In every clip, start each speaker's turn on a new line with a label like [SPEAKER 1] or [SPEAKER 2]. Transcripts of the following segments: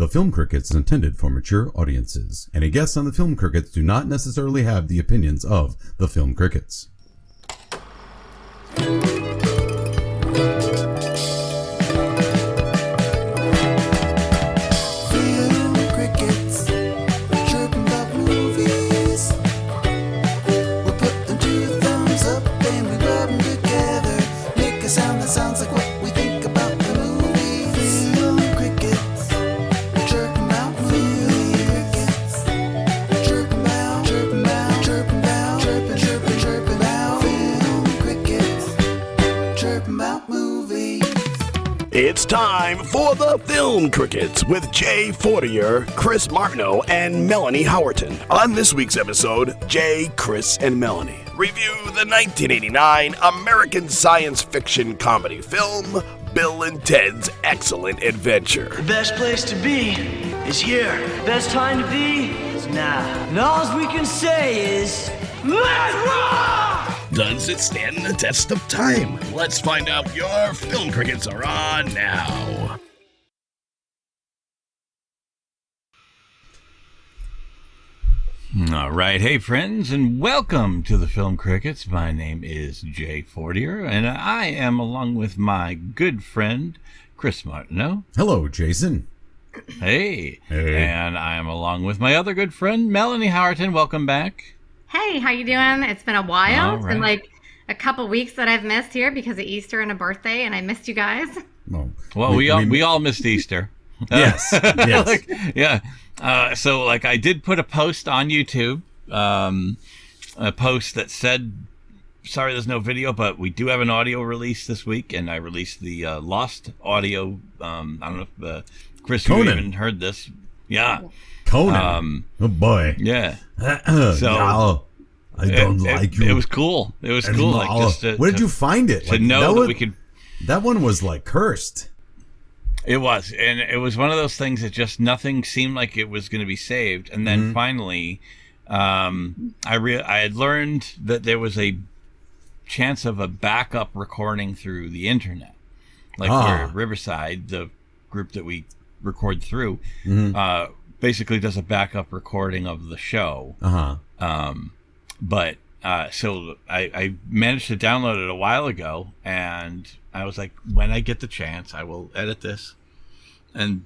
[SPEAKER 1] The Film Crickets is intended for mature audiences. Any guests on the Film Crickets do not necessarily have the opinions of the Film Crickets.
[SPEAKER 2] It's time for the Film Crickets with Jay Fortier, Chris Martineau, and Melanie Howerton. On this week's episode, Jay, Chris, and Melanie review the 1989 American science fiction comedy film, Bill and Ted's Excellent Adventure.
[SPEAKER 3] The best place to be is here. Best time to be is now. And all we can say is, let's rock!
[SPEAKER 2] Does it stand the test of time? Let's find out. Your Film Crickets are on now.
[SPEAKER 4] All right. Hey, friends, and welcome to the Film Crickets. My name is Jay Fortier, and I am along with my good friend, Chris Martineau.
[SPEAKER 1] Hello, Jason.
[SPEAKER 4] Hey. And I am along with my other good friend, Melanie Howerton. Welcome back.
[SPEAKER 5] Hey, how you doing? It's been a while.
[SPEAKER 4] All
[SPEAKER 5] It's been
[SPEAKER 4] right.
[SPEAKER 5] like a couple weeks that I've missed here because of Easter and a birthday, and I missed you guys.
[SPEAKER 4] Well, we all missed Easter.
[SPEAKER 1] Yes. Yes.
[SPEAKER 4] So I did put a post on YouTube, a post that said, sorry there's no video, but we do have an audio release this week, and I released the lost audio. I don't know if Chris, you even heard this. Yeah.
[SPEAKER 1] Conan. Oh boy.
[SPEAKER 4] Yeah.
[SPEAKER 1] So I don't like you.
[SPEAKER 4] It was cool. It was cool.
[SPEAKER 1] Where did you find it?
[SPEAKER 4] To know that we could.
[SPEAKER 1] That one was like cursed.
[SPEAKER 4] It was, and it was one of those things that just nothing seemed like it was going to be saved, and then finally, I had learned that there was a chance of a backup recording through the internet, where Riverside, the group that we record through, basically does a backup recording of the show. So I managed to download it a while ago, and I was like, when I get the chance, I will edit this and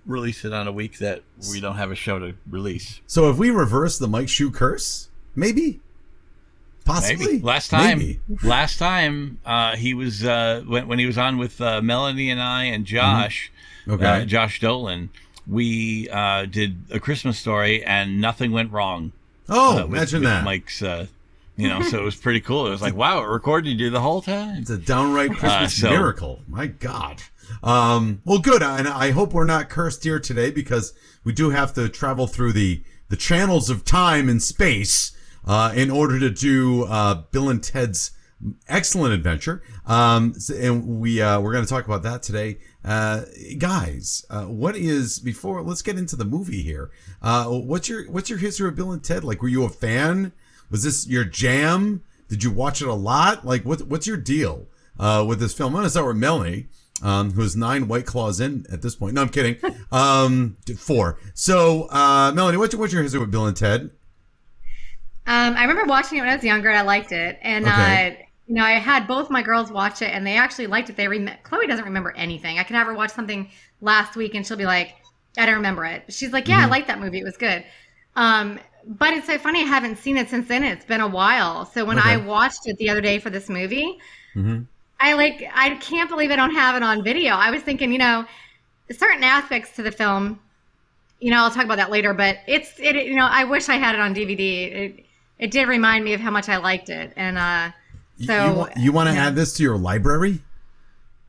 [SPEAKER 4] release it on a week that we don't have a show to release.
[SPEAKER 1] So if we reverse the Mike Shue curse, maybe? Possibly?
[SPEAKER 4] Maybe. Last time he was, when he was on with Melanie and I and Josh, Josh Dolan, we did A Christmas Story, and nothing went wrong.
[SPEAKER 1] Imagine that.
[SPEAKER 4] Mike's, so it was pretty cool. It was like, wow, it recorded you the whole time.
[SPEAKER 1] It's a downright Christmas miracle. My God. Well, good. And I hope we're not cursed here today, because we do have to travel through the channels of time and space in order to do Bill and Ted's Excellent Adventure. And we're going to talk about that today. Guys, let's get into the movie here. What's your history of Bill and Ted? Like, were you a fan? Was this your jam? Did you watch it a lot? Like, what's your deal with this film? I'm going to start with Melanie, who's 9 White Claws in at this point. No, I'm kidding. 4. So, Melanie, what's your history with Bill and Ted?
[SPEAKER 5] I remember watching it when I was younger. I liked it, and I had both my girls watch it, and they actually liked it. Chloe doesn't remember anything. I could have her watch something last week, and she'll be like, "I don't remember it." She's like, "Yeah, I like that movie. It was good." But it's so funny. I haven't seen it since then. It's been a while. So when I watched it the other day for this movie, I can't believe I don't have it on video. I was thinking, certain aspects to the film, I'll talk about that later, but I wish I had it on DVD. It did remind me of how much I liked it. And, so
[SPEAKER 1] you want to add this to your library?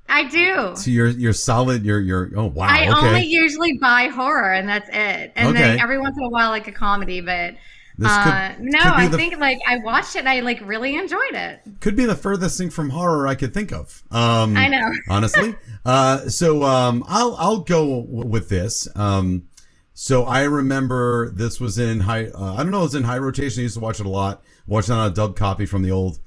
[SPEAKER 5] I do.
[SPEAKER 1] To your solid, oh wow.
[SPEAKER 5] I only usually buy horror, and that's it. And then every once in a while, like a comedy, but I think I watched it and I really enjoyed it.
[SPEAKER 1] Could be the furthest thing from horror I could think of.
[SPEAKER 5] I know.
[SPEAKER 1] Honestly. I'll go with this. So I remember this was in high, I don't know, it was in high rotation. I used to watch it a lot. Watched it on a dub copy from the old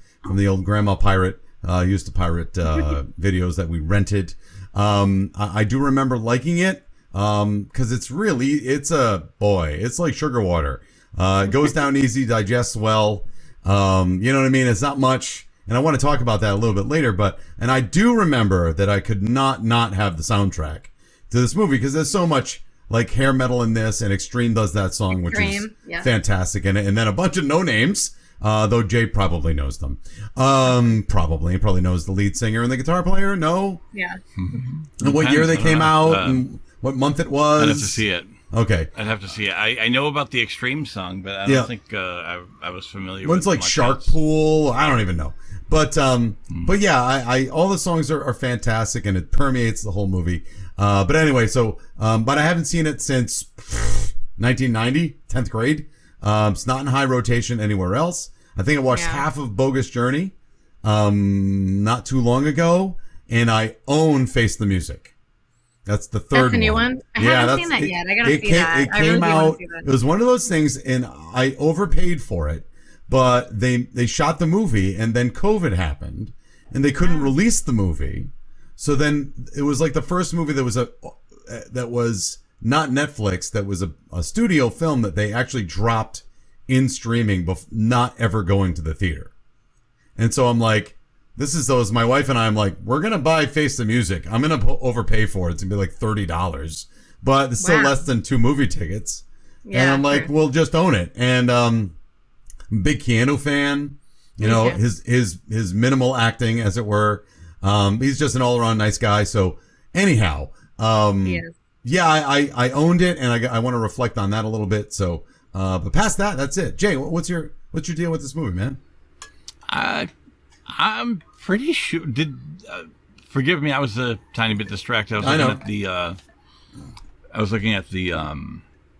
[SPEAKER 1] grandma pirate. Used to pirate videos that we rented. I do remember liking it. because it's like sugar water. It goes down easy, digests well. You know what I mean? It's not much. And I want to talk about that a little bit later, and I do remember that I could not have the soundtrack to this movie because there's so much like hair metal in this, and Extreme does that song, which is fantastic. And then a bunch of no names, though Jay probably knows them. He probably knows the lead singer and the guitar player. No?
[SPEAKER 5] Yeah.
[SPEAKER 1] And what year they came out and what month it was.
[SPEAKER 4] I'd have to see it.
[SPEAKER 1] Okay.
[SPEAKER 4] I'd have to see it. I know about the Extreme song, but I don't think I was familiar with it.
[SPEAKER 1] One's like Shark Pool. I don't even know. But yeah, I all the songs are fantastic, and it permeates the whole movie. But anyway, but I haven't seen it since 1990, 10th grade. It's not in high rotation anywhere else. I think I watched half of Bogus Journey not too long ago, and I own Face the Music. That's the third one.
[SPEAKER 5] That's the new one? I haven't seen that yet. I gotta see that.
[SPEAKER 1] It came out. It was one of those things, and I overpaid for it. But they shot the movie, and then COVID happened, and they couldn't release the movie. So then it was like the first movie that was not Netflix, that was a studio film that they actually dropped in streaming, not ever going to the theater. And so I'm like, my wife and I, I'm like, we're gonna buy Face the Music. I'm gonna overpay for it. It's gonna be like $30, but it's still less than 2 movie tickets. Yeah, and I'm like, we'll just own it. And big Keanu fan, his minimal acting, as it were. He's just an all around nice guy. So anyhow, I owned it, and I want to reflect on that a little bit. So, but past that, that's it. Jay, what's your deal with this movie, man?
[SPEAKER 4] I'm pretty sure. Forgive me, I was a tiny bit distracted. I was looking at the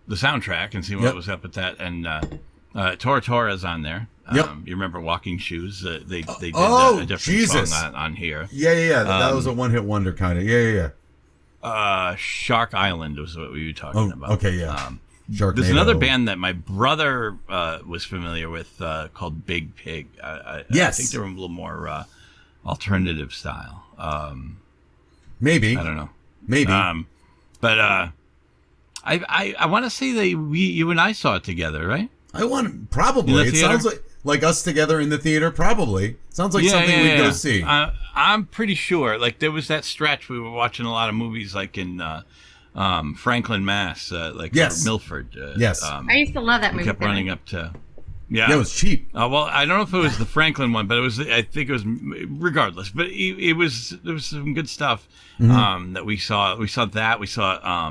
[SPEAKER 4] soundtrack and seeing what was up with that, and Tora Tora's on there. You remember Walking Shoes? They did a different song on here.
[SPEAKER 1] Yeah. That was a one-hit wonder kind of. Yeah.
[SPEAKER 4] Shark Island was what we were talking about.
[SPEAKER 1] Okay, yeah.
[SPEAKER 4] There's another band that my brother was familiar with called Big Pig. I think they were a little more alternative style.
[SPEAKER 1] Maybe.
[SPEAKER 4] I don't know.
[SPEAKER 1] Maybe.
[SPEAKER 4] But I want to say you and I saw it together, right?
[SPEAKER 1] Probably. It sounds like us together in the theater. Probably sounds like something we'd go see.
[SPEAKER 4] I'm pretty sure. Like there was that stretch we were watching a lot of movies, like in Franklin, Mass, or Milford.
[SPEAKER 1] Yes,
[SPEAKER 5] I used to love that movie.
[SPEAKER 4] We kept running up to.
[SPEAKER 1] Yeah, it was cheap.
[SPEAKER 4] Well, I don't know if it was the Franklin one, but it was. I think it was. Regardless, but there was some good stuff that we saw. We saw that. We saw.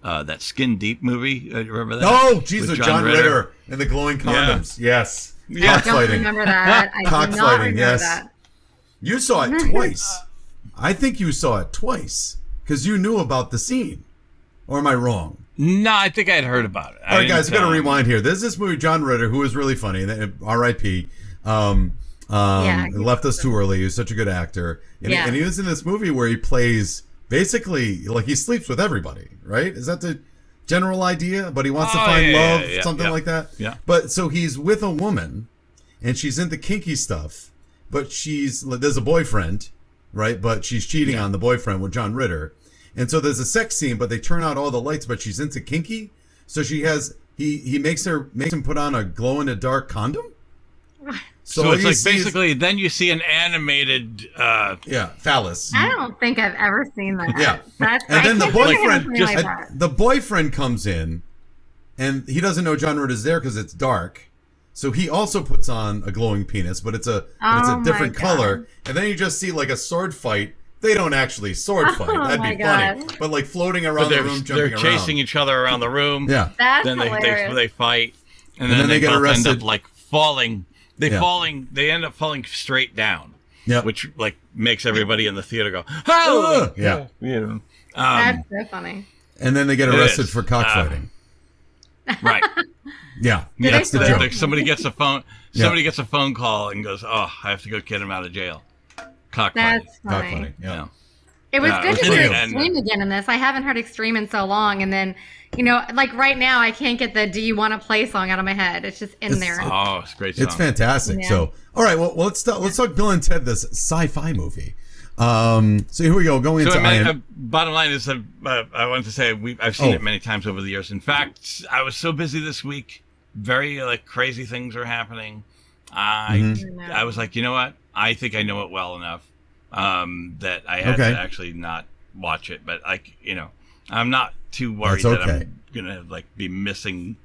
[SPEAKER 4] That Skin Deep movie, remember that?
[SPEAKER 1] Oh, Jesus, John Ritter and the glowing condoms.
[SPEAKER 4] Yeah.
[SPEAKER 1] Yes.
[SPEAKER 5] I don't remember that. I do not remember that.
[SPEAKER 1] You saw it twice. I think you saw it twice because you knew about the scene. Or am I wrong?
[SPEAKER 4] No, I think I had heard about it.
[SPEAKER 1] All right, guys, we got to rewind here. There's this movie, John Ritter, who was really funny. R.I.P. Left us too early. He was such a good actor. And he was in this movie where he plays... basically, like, he sleeps with everybody, right? Is that the general idea? But he wants to find love, something like that?
[SPEAKER 4] Yeah.
[SPEAKER 1] But so he's with a woman, and she's into kinky stuff, but there's a boyfriend, right? But she's cheating on the boyfriend with John Ritter. And so there's a sex scene, but they turn out all the lights, but she's into kinky. So he makes him put on a glow-in-the-dark condom?
[SPEAKER 4] So it's like basically, then you see an animated,
[SPEAKER 1] phallus.
[SPEAKER 5] I don't think I've ever seen that.
[SPEAKER 1] Yeah, and then the boyfriend comes in, and he doesn't know John Ritter's there because it's dark. So he also puts on a glowing penis, but it's a different color. And then you just see like a sword fight. They don't actually sword fight. That'd be funny. But like floating around the room, jumping around.
[SPEAKER 4] They're chasing each other around the room.
[SPEAKER 1] Yeah,
[SPEAKER 5] then
[SPEAKER 4] they fight, and then they
[SPEAKER 1] get
[SPEAKER 4] both
[SPEAKER 1] arrested.
[SPEAKER 4] end up like falling. They end up falling straight down.
[SPEAKER 1] Yeah,
[SPEAKER 4] which like makes everybody in the theater go, "Oh!"
[SPEAKER 1] Yeah.
[SPEAKER 5] That's so funny.
[SPEAKER 1] And then they get arrested for cockfighting.
[SPEAKER 4] Right.
[SPEAKER 1] Yeah. That's the joke.
[SPEAKER 4] Somebody gets a phone. Somebody gets a phone call and goes, "Oh, I have to go get him out of jail." Cockfighting.
[SPEAKER 5] That's funny.
[SPEAKER 1] Cockfighting. Yeah.
[SPEAKER 5] It was good to hear Extreme again in this. I haven't heard Extreme in so long, and then, like right now, I can't get the "Do You Want to Play" song out of my head. It's just in there.
[SPEAKER 4] Oh, it's a great song.
[SPEAKER 1] It's fantastic. Yeah. So, all right, well, let's talk Bill and Ted, this sci-fi movie. So here we go. Going into
[SPEAKER 4] bottom line is that I wanted to say I've seen it many times over the years. In fact, I was so busy this week, very crazy things are happening. I was like, you know what? I think I know it well enough that I had to actually not watch it. But I'm not too worried that I'm gonna be missing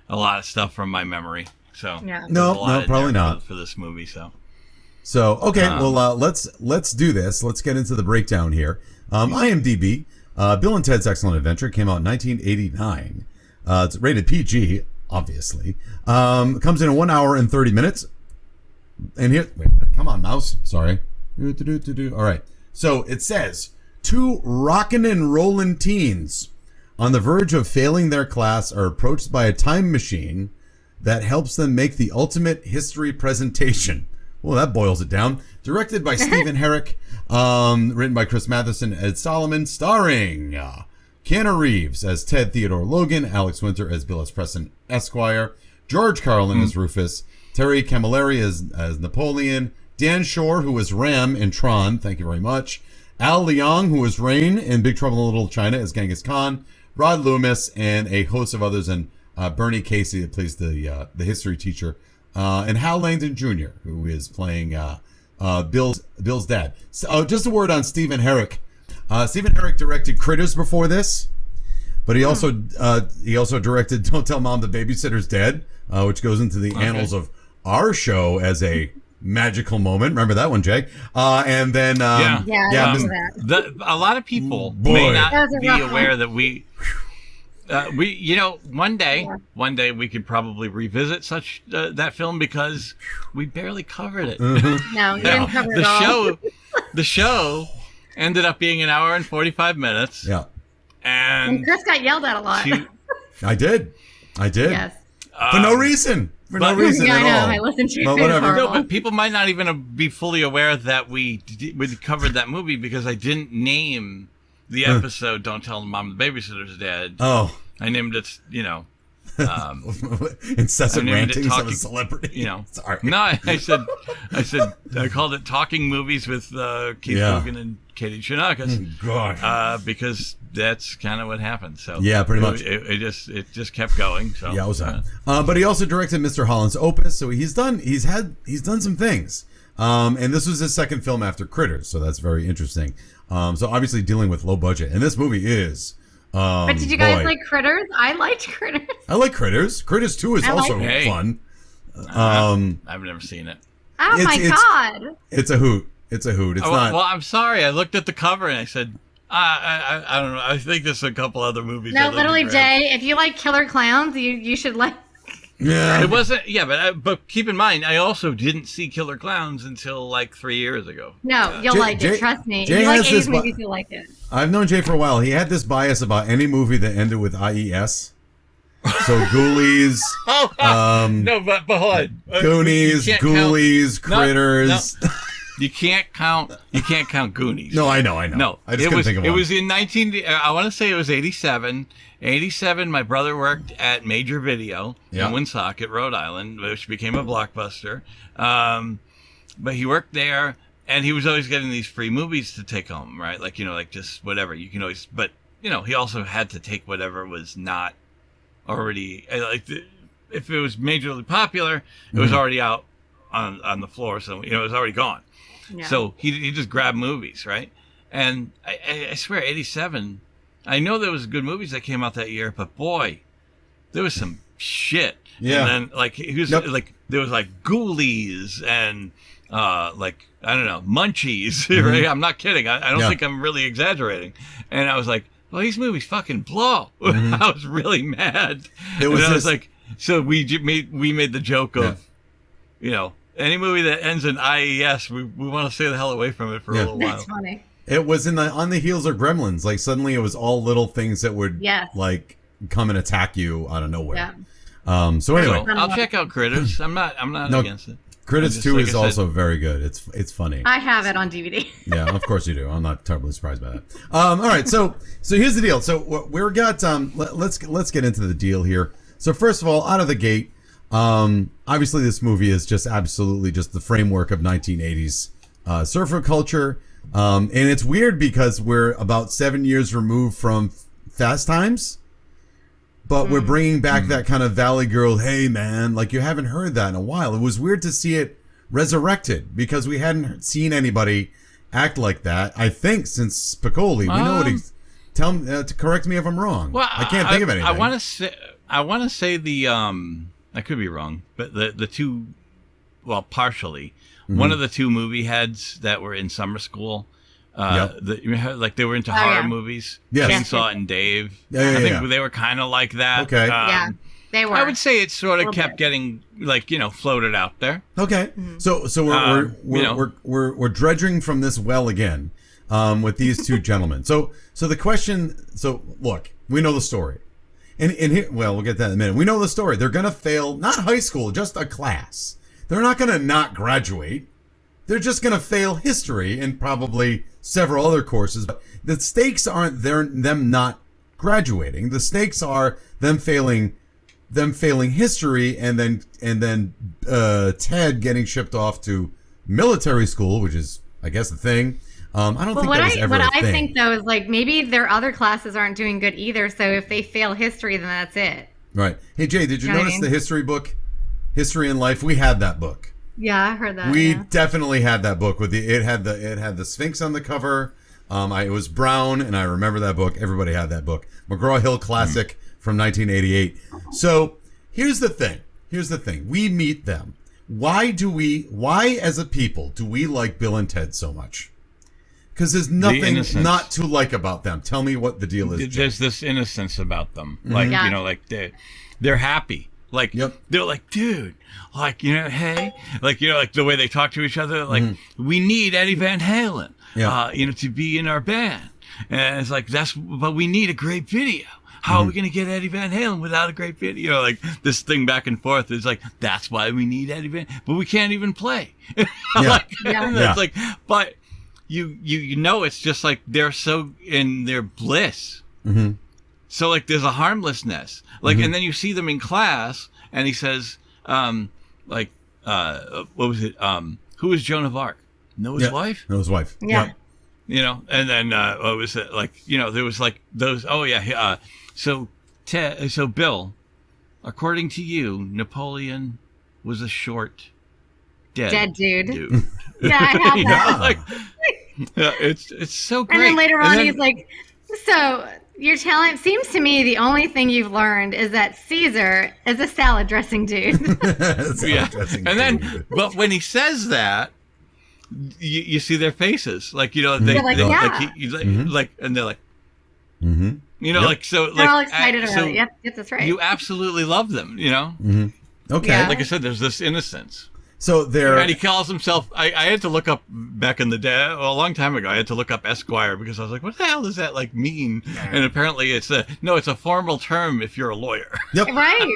[SPEAKER 4] a lot of stuff from my memory. So
[SPEAKER 1] no, probably not
[SPEAKER 4] for this movie.
[SPEAKER 1] So okay, well let's do this. Let's get into the breakdown here. IMDb, Bill and Ted's Excellent Adventure came out in 1989. It's rated PG, obviously. Comes in at 1 hour and 30 minutes. And here, wait a minute, come on, mouse. Sorry. All right. So it says, 2 rockin' and rollin' teens on the verge of failing their class are approached by a time machine that helps them make the ultimate history presentation. Well, that boils it down. Directed by Stephen Herrick, written by Chris Matheson, Ed Solomon, starring Keanu Reeves as Ted Theodore Logan, Alex Winter as Bill S. Preston Esquire, George Carlin as Rufus, Terry Camilleri as Napoleon, Dan Shore, who was Ram in Tron, thank you very much, Al Leong, who was Rain in Big Trouble in Little China as Genghis Khan, Rod Loomis, and a host of others, and Bernie Casey that plays the history teacher, and Hal Langdon Jr., who is playing Bill's dad. So, just a word on Stephen Herrick. Stephen Herrick directed Critters before this, but he also directed Don't Tell Mom the Babysitter's Dead, which goes into the annals of our show as a magical moment. Remember that one, Jay? And then
[SPEAKER 5] I remember that.
[SPEAKER 4] A lot of people may not be aware that we one day we could probably revisit such that film because we barely covered it.
[SPEAKER 1] Mm-hmm.
[SPEAKER 5] No, you didn't cover it all.
[SPEAKER 4] The show ended up being 1 hour and 45 minutes.
[SPEAKER 1] Yeah.
[SPEAKER 5] And Chris got yelled at a lot.
[SPEAKER 1] I did.
[SPEAKER 5] Yes.
[SPEAKER 1] For no reason. No reason at all.
[SPEAKER 5] I know. I listened to you.
[SPEAKER 1] But whatever.
[SPEAKER 4] No, but people might not even be fully aware that we covered that movie because I didn't name the episode Don't Tell Mom the Babysitter's Dead.
[SPEAKER 1] Oh.
[SPEAKER 4] I named it,
[SPEAKER 1] incessant rantings of a celebrity. Sorry.
[SPEAKER 4] No, I said I called it Talking Movies with Keith Coogan and Katie Chonacas.
[SPEAKER 1] God.
[SPEAKER 4] Because that's kind of what happened. So
[SPEAKER 1] yeah, pretty much.
[SPEAKER 4] It just kept going. So
[SPEAKER 1] yeah, it was that. But he also directed Mr. Holland's Opus, so he's done some things. And this was his second film after Critters, so that's very interesting. So obviously dealing with low budget, and this movie is.
[SPEAKER 5] But did you guys like Critters? I liked Critters.
[SPEAKER 1] I like Critters. Critters 2 is also fun.
[SPEAKER 4] I've never seen it.
[SPEAKER 5] Oh my God!
[SPEAKER 1] It's a hoot. It's not.
[SPEAKER 4] Well, I'm sorry. I looked at the cover and I said, I don't know. I think there's a couple other movies.
[SPEAKER 5] No, literally, Jay. If you like killer clowns, you should like.
[SPEAKER 1] Yeah.
[SPEAKER 4] It wasn't. Yeah, but keep in mind, I also didn't see Killer Clowns until like 3 years ago.
[SPEAKER 5] No, you'll like it. Trust me.
[SPEAKER 1] Jay
[SPEAKER 5] if you like
[SPEAKER 1] has
[SPEAKER 5] 80s movies, you'll like it.
[SPEAKER 1] I've known Jay for a while. He had this bias about any movie that ended with IES. So Ghoulies.
[SPEAKER 4] No, but hold on.
[SPEAKER 1] Goonies, Ghoulies, Critters.
[SPEAKER 4] No. You can't count Goonies.
[SPEAKER 1] No, I know.
[SPEAKER 4] No,
[SPEAKER 1] I just couldn't think of one.
[SPEAKER 4] It was in I want to say it was 87. 87, my brother worked at Major Video in Woonsocket, Rhode Island, which became a Blockbuster. But he worked there, and he was always getting these free movies to take home, right? Like just whatever. You can always, but he also had to take whatever was not already if it was majorly popular, it was already out on the floor, so it was already gone. Yeah. So he just grabbed movies, right? And I swear, 87. I know there was good movies that came out that year, but boy, there was some shit.
[SPEAKER 1] Yeah.
[SPEAKER 4] And then there was Ghoulies and I don't know, Munchies. Right? I'm not kidding. I don't think I'm really exaggerating. And I was like, well, these movies fucking blow. I was really mad. So we made the joke of, any movie that ends in IES, we want to stay the hell away from it for a little while.
[SPEAKER 5] That's funny.
[SPEAKER 1] It was on the heels of Gremlins. Like suddenly it was all little things that would come and attack you out of nowhere. Yeah. So anyway,
[SPEAKER 4] I'll check out Critters. I'm not against it.
[SPEAKER 1] Critters 2 is also very good. It's funny.
[SPEAKER 5] I have it on DVD.
[SPEAKER 1] Yeah, of course you do. I'm not terribly surprised by that. All right, so here's the deal. So we're got let's get into the deal here. So first of all, out of the gate, obviously this movie is just absolutely just the framework of 1980s surfer culture. And it's weird because we're about 7 years removed from Fast Times, but we're bringing back that kind of Valley Girl, hey man, like you haven't heard that in a while. It was weird to see it resurrected because we hadn't seen anybody act like that, I think, since Spicoli. We know what he's... Tell me, to correct me if I'm wrong.
[SPEAKER 4] Well,
[SPEAKER 1] I can't think of anything.
[SPEAKER 4] I want to say the I could be wrong, but the two, well, partially, one of the two movie heads that were in summer school, like they were into horror movies.
[SPEAKER 1] Yes.
[SPEAKER 4] Chainsaw and Dave.
[SPEAKER 1] Yeah,
[SPEAKER 4] I think they were kind of like that.
[SPEAKER 1] Okay.
[SPEAKER 5] Yeah, they were.
[SPEAKER 4] I would say it sort of kept getting floated out there.
[SPEAKER 1] Okay. So we're dredging from this well again. With these two gentlemen. So the question, look, we know the story. And here, well, we'll get that in a minute. We know the story. They're going to fail, not high school, just a class. They're not going to not graduate. They're just going to fail history and probably several other courses. But the stakes aren't them not graduating. The stakes are them failing history and then Ted getting shipped off to military school, which is, I guess, the thing. I don't think that was ever a thing.
[SPEAKER 5] What I think, though, is like maybe their other classes aren't doing good either. So if they fail history, then that's it.
[SPEAKER 1] Right. Hey, Jay, did you notice the history book, History in Life? We had that book.
[SPEAKER 5] Yeah, I heard that.
[SPEAKER 1] We definitely had that book with it had the Sphinx on the cover. It was brown, and I remember that book. Everybody had that book. McGraw-Hill classic from 1988. So here's the thing. We meet them. Why as a people do we like Bill and Ted so much? Because there's nothing not to like about them. Tell me what the deal is.
[SPEAKER 4] There's this innocence about them, like like they're happy. Like they're like, dude, like hey, like like the way they talk to each other. Like we need Eddie Van Halen, to be in our band, and it's like but we need a great video. How are we going to get Eddie Van Halen without a great video? Like this thing back and forth is like, that's why we need Eddie Van, but we can't even play. It's like, but. You know, it's just like they're so in their bliss. So like there's a harmlessness. Like and then you see them in class and he says, what was it? Who is Joan of Arc? Noah's wife?
[SPEAKER 1] Noah's wife.
[SPEAKER 5] Yeah.
[SPEAKER 4] And then what was it? Like, there was like those so Bill, according to you, Napoleon was a short dead dude.
[SPEAKER 5] Yeah, I have that.
[SPEAKER 4] It's so great.
[SPEAKER 5] And then later on, he's like, so you're telling, seems to me the only thing you've learned is that Caesar is a salad dressing dude.
[SPEAKER 4] But when he says that, you see their faces. Like,
[SPEAKER 5] they're like,
[SPEAKER 4] and they're like, like, so like,
[SPEAKER 5] they're all excited about it. Yep, that's right.
[SPEAKER 4] You absolutely love them,
[SPEAKER 1] Okay.
[SPEAKER 5] Yeah.
[SPEAKER 4] Like I said, there's this innocence.
[SPEAKER 1] So
[SPEAKER 4] and he calls himself, I had to look up back in the day, a long time ago, I had to look up Esquire because I was like, what the hell does that like mean? And apparently it's a formal term if you're a lawyer.
[SPEAKER 1] Yep.
[SPEAKER 5] Right.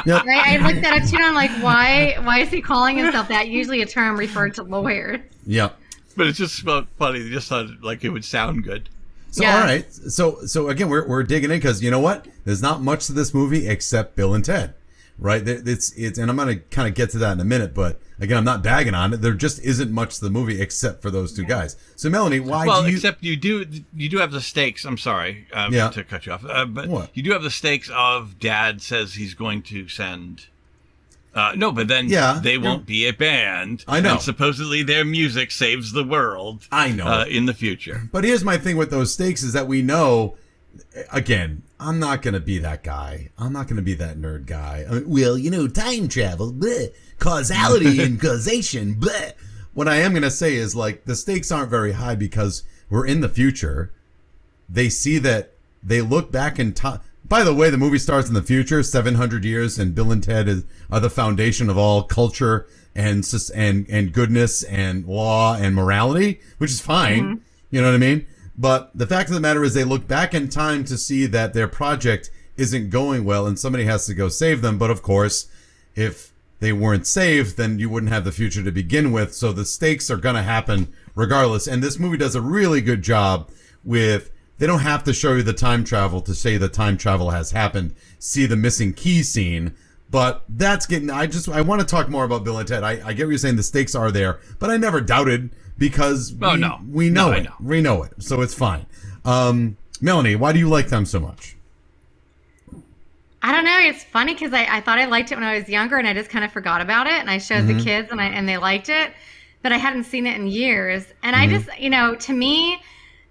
[SPEAKER 1] Yep.
[SPEAKER 5] Right. I looked at it too and I'm like, why is he calling himself that? Usually a term referred to lawyers.
[SPEAKER 1] Yep.
[SPEAKER 4] But it's just funny. They just thought like it would sound good.
[SPEAKER 1] So all right. So again, we're digging in because you know what? There's not much to this movie except Bill and Ted. Right, it's and I'm gonna kind of get to that in a minute, but again, I'm not bagging on it. There just isn't much to the movie except for those two guys. So, Melanie, why?
[SPEAKER 4] Well, except you do have the stakes. I'm sorry to cut you off, but
[SPEAKER 1] what?
[SPEAKER 4] You do have the stakes of Dad says he's going to send. No, but then they won't be a band.
[SPEAKER 1] I know.
[SPEAKER 4] And supposedly their music saves the world.
[SPEAKER 1] I know.
[SPEAKER 4] In the future.
[SPEAKER 1] But here's my thing with those stakes is that we know. Again, I'm not going to be that guy. I'm not going to be that nerd guy. Time travel, bleh, causality and causation, bleh. What I am going to say is, like, the stakes aren't very high because we're in the future. They see that they look back in time. By the way, the movie starts in the future, 700 years, and Bill and Ted are the foundation of all culture and goodness and law and morality, which is fine. You know what I mean? But the fact of the matter is they look back in time to see that their project isn't going well and somebody has to go save them. But of course, if they weren't saved, then you wouldn't have the future to begin with. So the stakes are going to happen regardless. And this movie does a really good job with, they don't have to show you the time travel to say the time travel has happened. See the missing key scene. But that's getting, I want to talk more about Bill and Ted. I get what you're saying, the stakes are there, but I never doubted because we know it. We know it, so it's fine. Melanie, why do you like them so much?
[SPEAKER 5] I don't know. It's funny because I thought I liked it when I was younger, and I just kind of forgot about it. And I showed the kids, and they liked it, but I hadn't seen it in years. And I just, to me,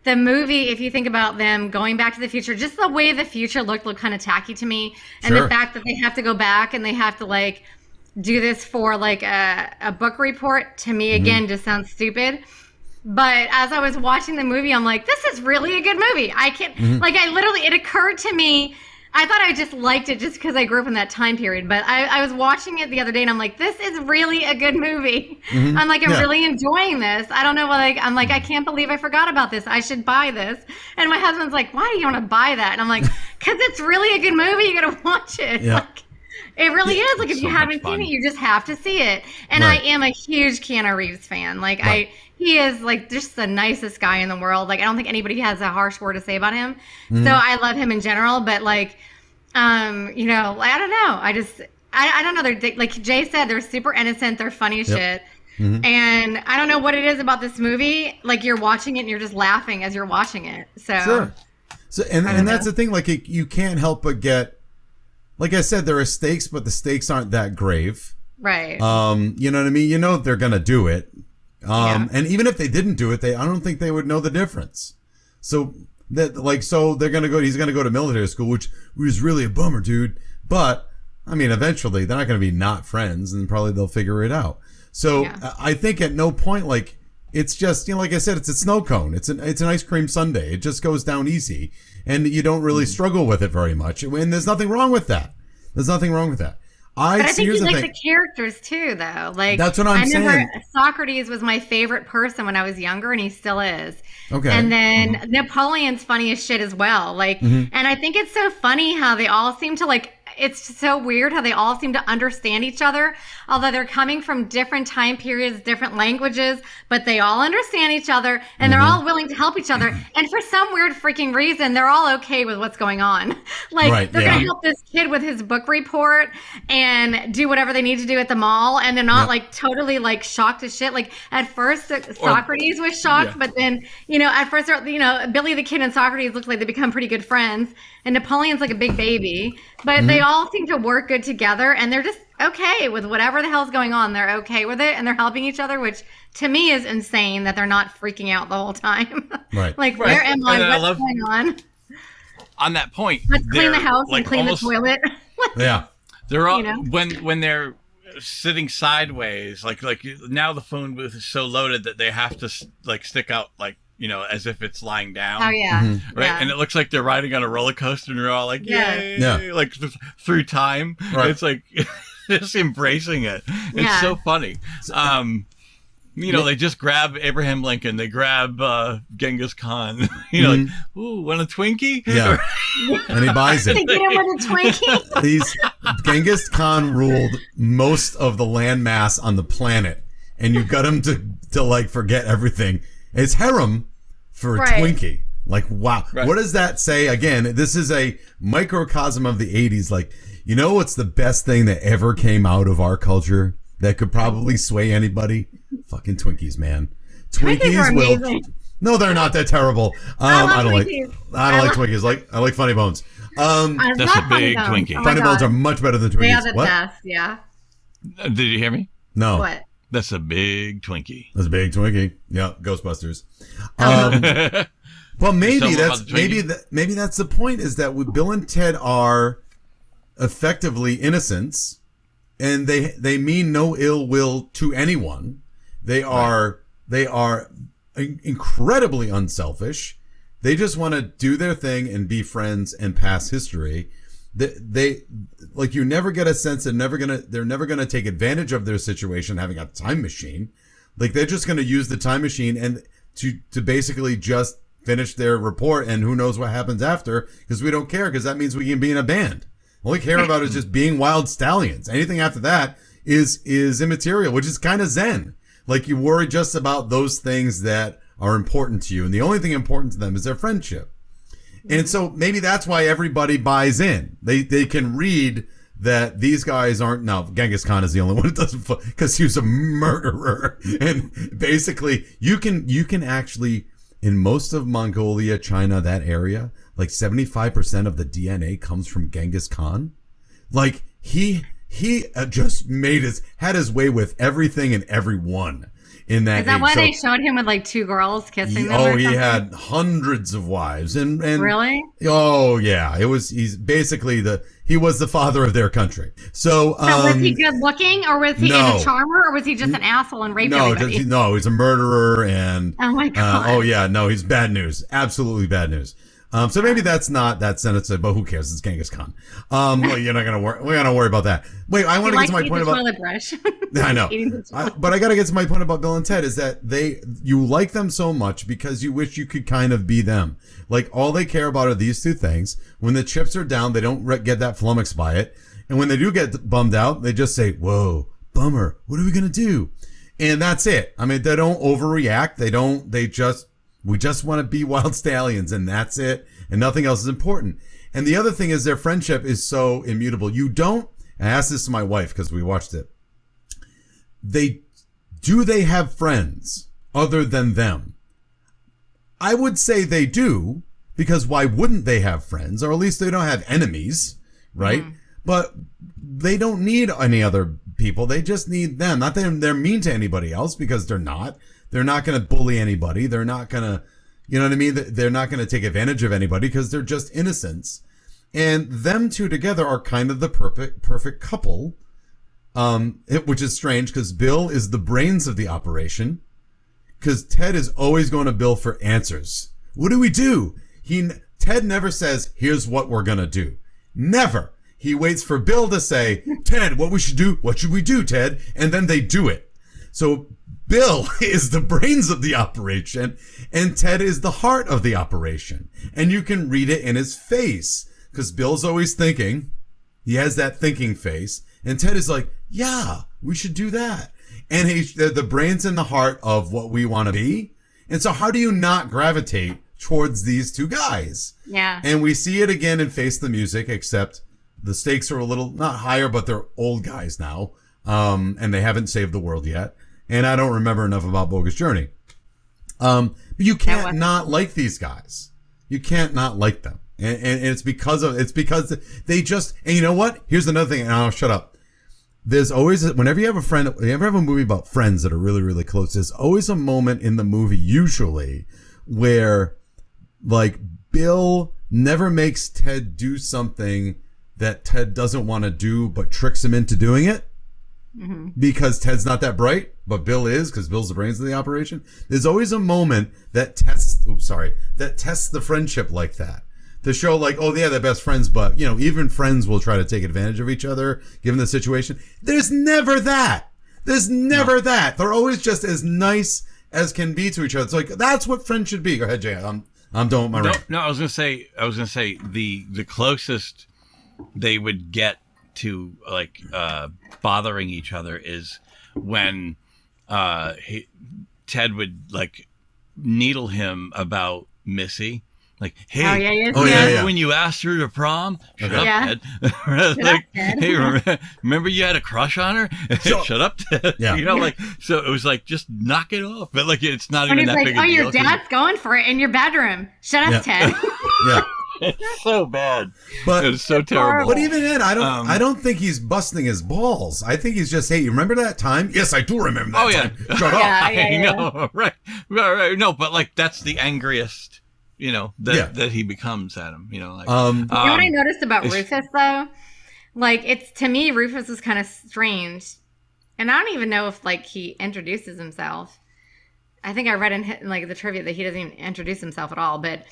[SPEAKER 5] the movie, if you think about them going back to the future, just the way the future looked kind of tacky to me. And the fact that they have to go back and they have to like do this for like a book report, to me, again, just sounds stupid. But as I was watching the movie, I'm like, this is really a good movie. I can't, it occurred to me, I thought I just liked it just because I grew up in that time period. But I was watching it the other day and I'm like, this is really a good movie. I'm like, I'm really enjoying this. I don't know what, I'm like, I can't believe I forgot about this. I should buy this. And my husband's like, why do you want to buy that? And I'm like, because it's really a good movie. You got to watch it. Yeah. Like, it really is. Like, if you haven't seen it, you just have to see it. And I am a huge Keanu Reeves fan. Like, he is like just the nicest guy in the world. Like, I don't think anybody has a harsh word to say about him. So I love him in general. But like, I don't know. I don't know. They're like Jay said, they're super innocent. They're funny as shit. And I don't know what it is about this movie. Like, you're watching it and you're just laughing as you're watching it. So,
[SPEAKER 1] and that's the thing. Like, you can't help but get, like I said, there are stakes, but the stakes aren't that grave.
[SPEAKER 5] Right.
[SPEAKER 1] You know what I mean? You know they're gonna do it. And even if they didn't do it, I don't think they would know the difference. So they're gonna go. He's gonna go to military school, which was really a bummer, dude. But I mean, eventually they're not gonna be not friends, and probably they'll figure it out. So I think at no point, like, it's just, like I said, it's a snow cone. It's an ice cream sundae. It just goes down easy, and you don't really struggle with it very much. And there's nothing wrong with that. But I think you like the characters too, though. Like, that's what I remember Socrates was my favorite person when I was younger, and he still is. Okay. And then Napoleon's funny as shit as well. Like, and I think it's so funny how they all seem to like. It's so weird how they all seem to understand each other, although they're coming from different time periods, different languages, but they all understand each other, and they're all willing to help each other. And for some weird freaking reason, they're all okay with what's going on. Like, they're going to help this kid with his book report and do whatever they need to do at the mall, and they're not like totally like shocked as shit. Like, at first Socrates was shocked, but then, at first, Billy the Kid and Socrates look like they become pretty good friends, and Napoleon's like a big baby, but they all seem to work good together, and they're just okay with whatever the hell's going on. They're okay with it, and they're helping each other, which to me is insane that they're not freaking out the whole time. Right. Like, where am I? What's going on?
[SPEAKER 4] On that point,
[SPEAKER 5] let's clean the house and clean the toilet.
[SPEAKER 4] They're all when they're sitting sideways, like now the phone booth is so loaded that they have to like stick out like, as if it's lying down.
[SPEAKER 5] Oh, yeah.
[SPEAKER 4] Right? Yeah. And it looks like they're riding on a roller coaster, and they're all like, yay, like through time. Right. It's like just embracing it. It's so funny. They just grab Abraham Lincoln. They grab Genghis Khan. Like, ooh, want a Twinkie? Yeah.
[SPEAKER 1] And he buys it.
[SPEAKER 5] They get him with a Twinkie.
[SPEAKER 1] Genghis Khan ruled most of the landmass on the planet, and you got him to like forget everything. It's harem for a Twinkie. Like, wow. Right. What does that say? Again, this is a microcosm of the 80s. Like, what's the best thing that ever came out of our culture that could probably sway anybody? Fucking Twinkies, man.
[SPEAKER 5] Twinkies will.
[SPEAKER 1] No, they're not. They're terrible. I don't like Twinkies. I like Funny Bones.
[SPEAKER 4] That's a big Twinkie.
[SPEAKER 1] Oh, Funny Bones are much better than Twinkies. They
[SPEAKER 5] are the best, yeah.
[SPEAKER 4] Did you hear me?
[SPEAKER 1] No.
[SPEAKER 5] What?
[SPEAKER 4] That's a big Twinkie.
[SPEAKER 1] That's a big Twinkie. Yeah, Ghostbusters. Well, maybe that's the point. Is that Bill and Ted are effectively innocents, and they mean no ill will to anyone. They are incredibly unselfish. They just want to do their thing and be friends and pass history. They like, you never get a sense they're never gonna take advantage of their situation having a time machine. Like, they're just gonna use the time machine and to basically just finish their report, and who knows what happens after, because we don't care, because that means we can be in a band. All we care about is just being wild stallions. Anything after that is immaterial, which is kind of zen. Like, you worry just about those things that are important to you, and the only thing important to them is their friendship. And so maybe that's why everybody buys in. They can read that these guys aren't. Now, Genghis Khan is the only one that doesn't, because he was a murderer. And basically, you can actually, in most of Mongolia, China, that area, like 75% of the DNA comes from Genghis Khan. Like he just had his way with everything and everyone in that.
[SPEAKER 5] Is that
[SPEAKER 1] age.
[SPEAKER 5] why they showed him with like 2 girls kissing them?
[SPEAKER 1] Oh, he had hundreds of wives, and
[SPEAKER 5] really?
[SPEAKER 1] Oh yeah, he's basically he was the father of their country. So
[SPEAKER 5] was he good looking, or was he a charmer, or was he just an asshole and raped everybody?
[SPEAKER 1] He's a murderer, and
[SPEAKER 5] oh my god,
[SPEAKER 1] he's bad news, absolutely bad news. So maybe that's not that sensitive, but who cares? It's Genghis Khan. Well, you're not gonna worry. We're gonna worry about that. Wait, I want to get to my point about
[SPEAKER 5] toilet brush.
[SPEAKER 1] I know, but I got to get to my point about Bill and Ted is that you like them so much because you wish you could kind of be them. Like all they care about are these two things. When the chips are down, they don't get that flummoxed by it, and when they do get bummed out, they just say, "Whoa, bummer. What are we gonna do?" And that's it. I mean, they don't overreact. We just want to be wild stallions, and that's it, and nothing else is important. And the other thing is their friendship is so immutable. And I asked this to my wife because we watched it. Do they have friends other than them? I would say they do, because why wouldn't they have friends? Or at least they don't have enemies, right? Mm. But they don't need any other people. They just need them. Not that they're mean to anybody else, because they're not. They're not going to bully anybody. They're not going to, you know what I mean? They're not going to take advantage of anybody because they're just innocents. And them two together are kind of the perfect couple, which is strange because Bill is the brains of the operation, because Ted is always going to Bill for answers. What do we do? Ted never says, here's what we're going to do. Never. He waits for Bill to say, Ted, what we should do? What should we do, Ted? And then they do it. So Bill is the brains of the operation, and Ted is the heart of the operation. And you can read it in his face, because Bill's always thinking. He has that thinking face. And Ted is like, yeah, we should do that. And they're the brains and the heart of what we want to be. And so how do you not gravitate towards these two guys?
[SPEAKER 5] Yeah.
[SPEAKER 1] And we see it again in Face the Music, except the stakes are a little, not higher, but they're old guys now. And they haven't saved the world yet. And I don't remember enough about Bogus Journey. But you can't not like these guys. You can't not like them. And it's because they just, and you know what? Here's another thing, and I'll shut up. There's always, whenever you have a friend, you ever have a movie about friends that are really, really close, there's always a moment in the movie, usually, where, like, Bill never makes Ted do something that Ted doesn't want to do, but tricks him into doing it. Mm-hmm. Because Ted's not that bright, but Bill is, because Bill's the brains of the operation. There's always a moment that tests the friendship like that. To show like, oh yeah, they're best friends, but you know, even friends will try to take advantage of each other given the situation. There's never that. That. They're always just as nice as can be to each other. It's like, that's what friends should be. Go ahead, Jay. I'm done with my rant.
[SPEAKER 4] No, I was gonna say the closest they would get to like bothering each other is when Ted would like needle him about Missy. Like, hey, when you asked her to prom? Shut up, Ted. Like, hey, remember you had a crush on her? Shut up, Ted. Yeah. You know, like, so it was like, just knock it off. But like, it's not even that big a deal.
[SPEAKER 5] Your dad's going for it in your bedroom. Shut up, Ted.
[SPEAKER 1] Yeah.
[SPEAKER 4] It's so bad. But it's so terrible.
[SPEAKER 1] But even then, I don't think he's busting his balls. I think he's just, hey, you remember that time? Yes, I do remember that time. Shut up.
[SPEAKER 4] I know, right. No, but like, that's the angriest, you know, that he becomes at him, you know, like.
[SPEAKER 5] You know what I noticed about Rufus though? Like, it's, to me, Rufus is kind of strange, and I don't even know if like he introduces himself. I think I read in like the trivia that he doesn't even introduce himself at all. But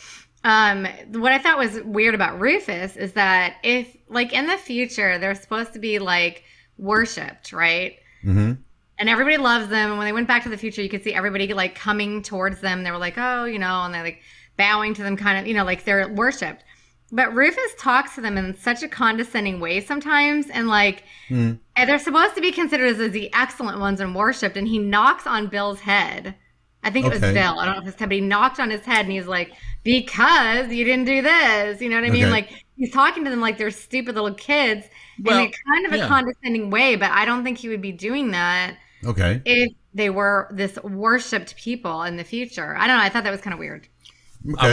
[SPEAKER 5] what I thought was weird about Rufus is that if like in the future they're supposed to be like worshipped, right? Mm-hmm. And everybody loves them. And when they went back to the future, you could see everybody like coming towards them. They were like, oh, you know, and they're like bowing to them, kind of, you know, like they're worshipped. But Rufus talks to them in such a condescending way sometimes, and like and they're supposed to be considered as the excellent ones and worshipped. And he knocks on Bill's head. I think it was Bill. I don't know if it's Ted, but he knocked on his head, and he's like, because you didn't do this. You know what I mean?
[SPEAKER 1] Okay.
[SPEAKER 5] Like, he's talking to them like they're stupid little kids in a kind of a condescending way, but I don't think he would be doing that if they were this worshipped people in the future. I don't know. I thought that was kind of weird.
[SPEAKER 4] Okay.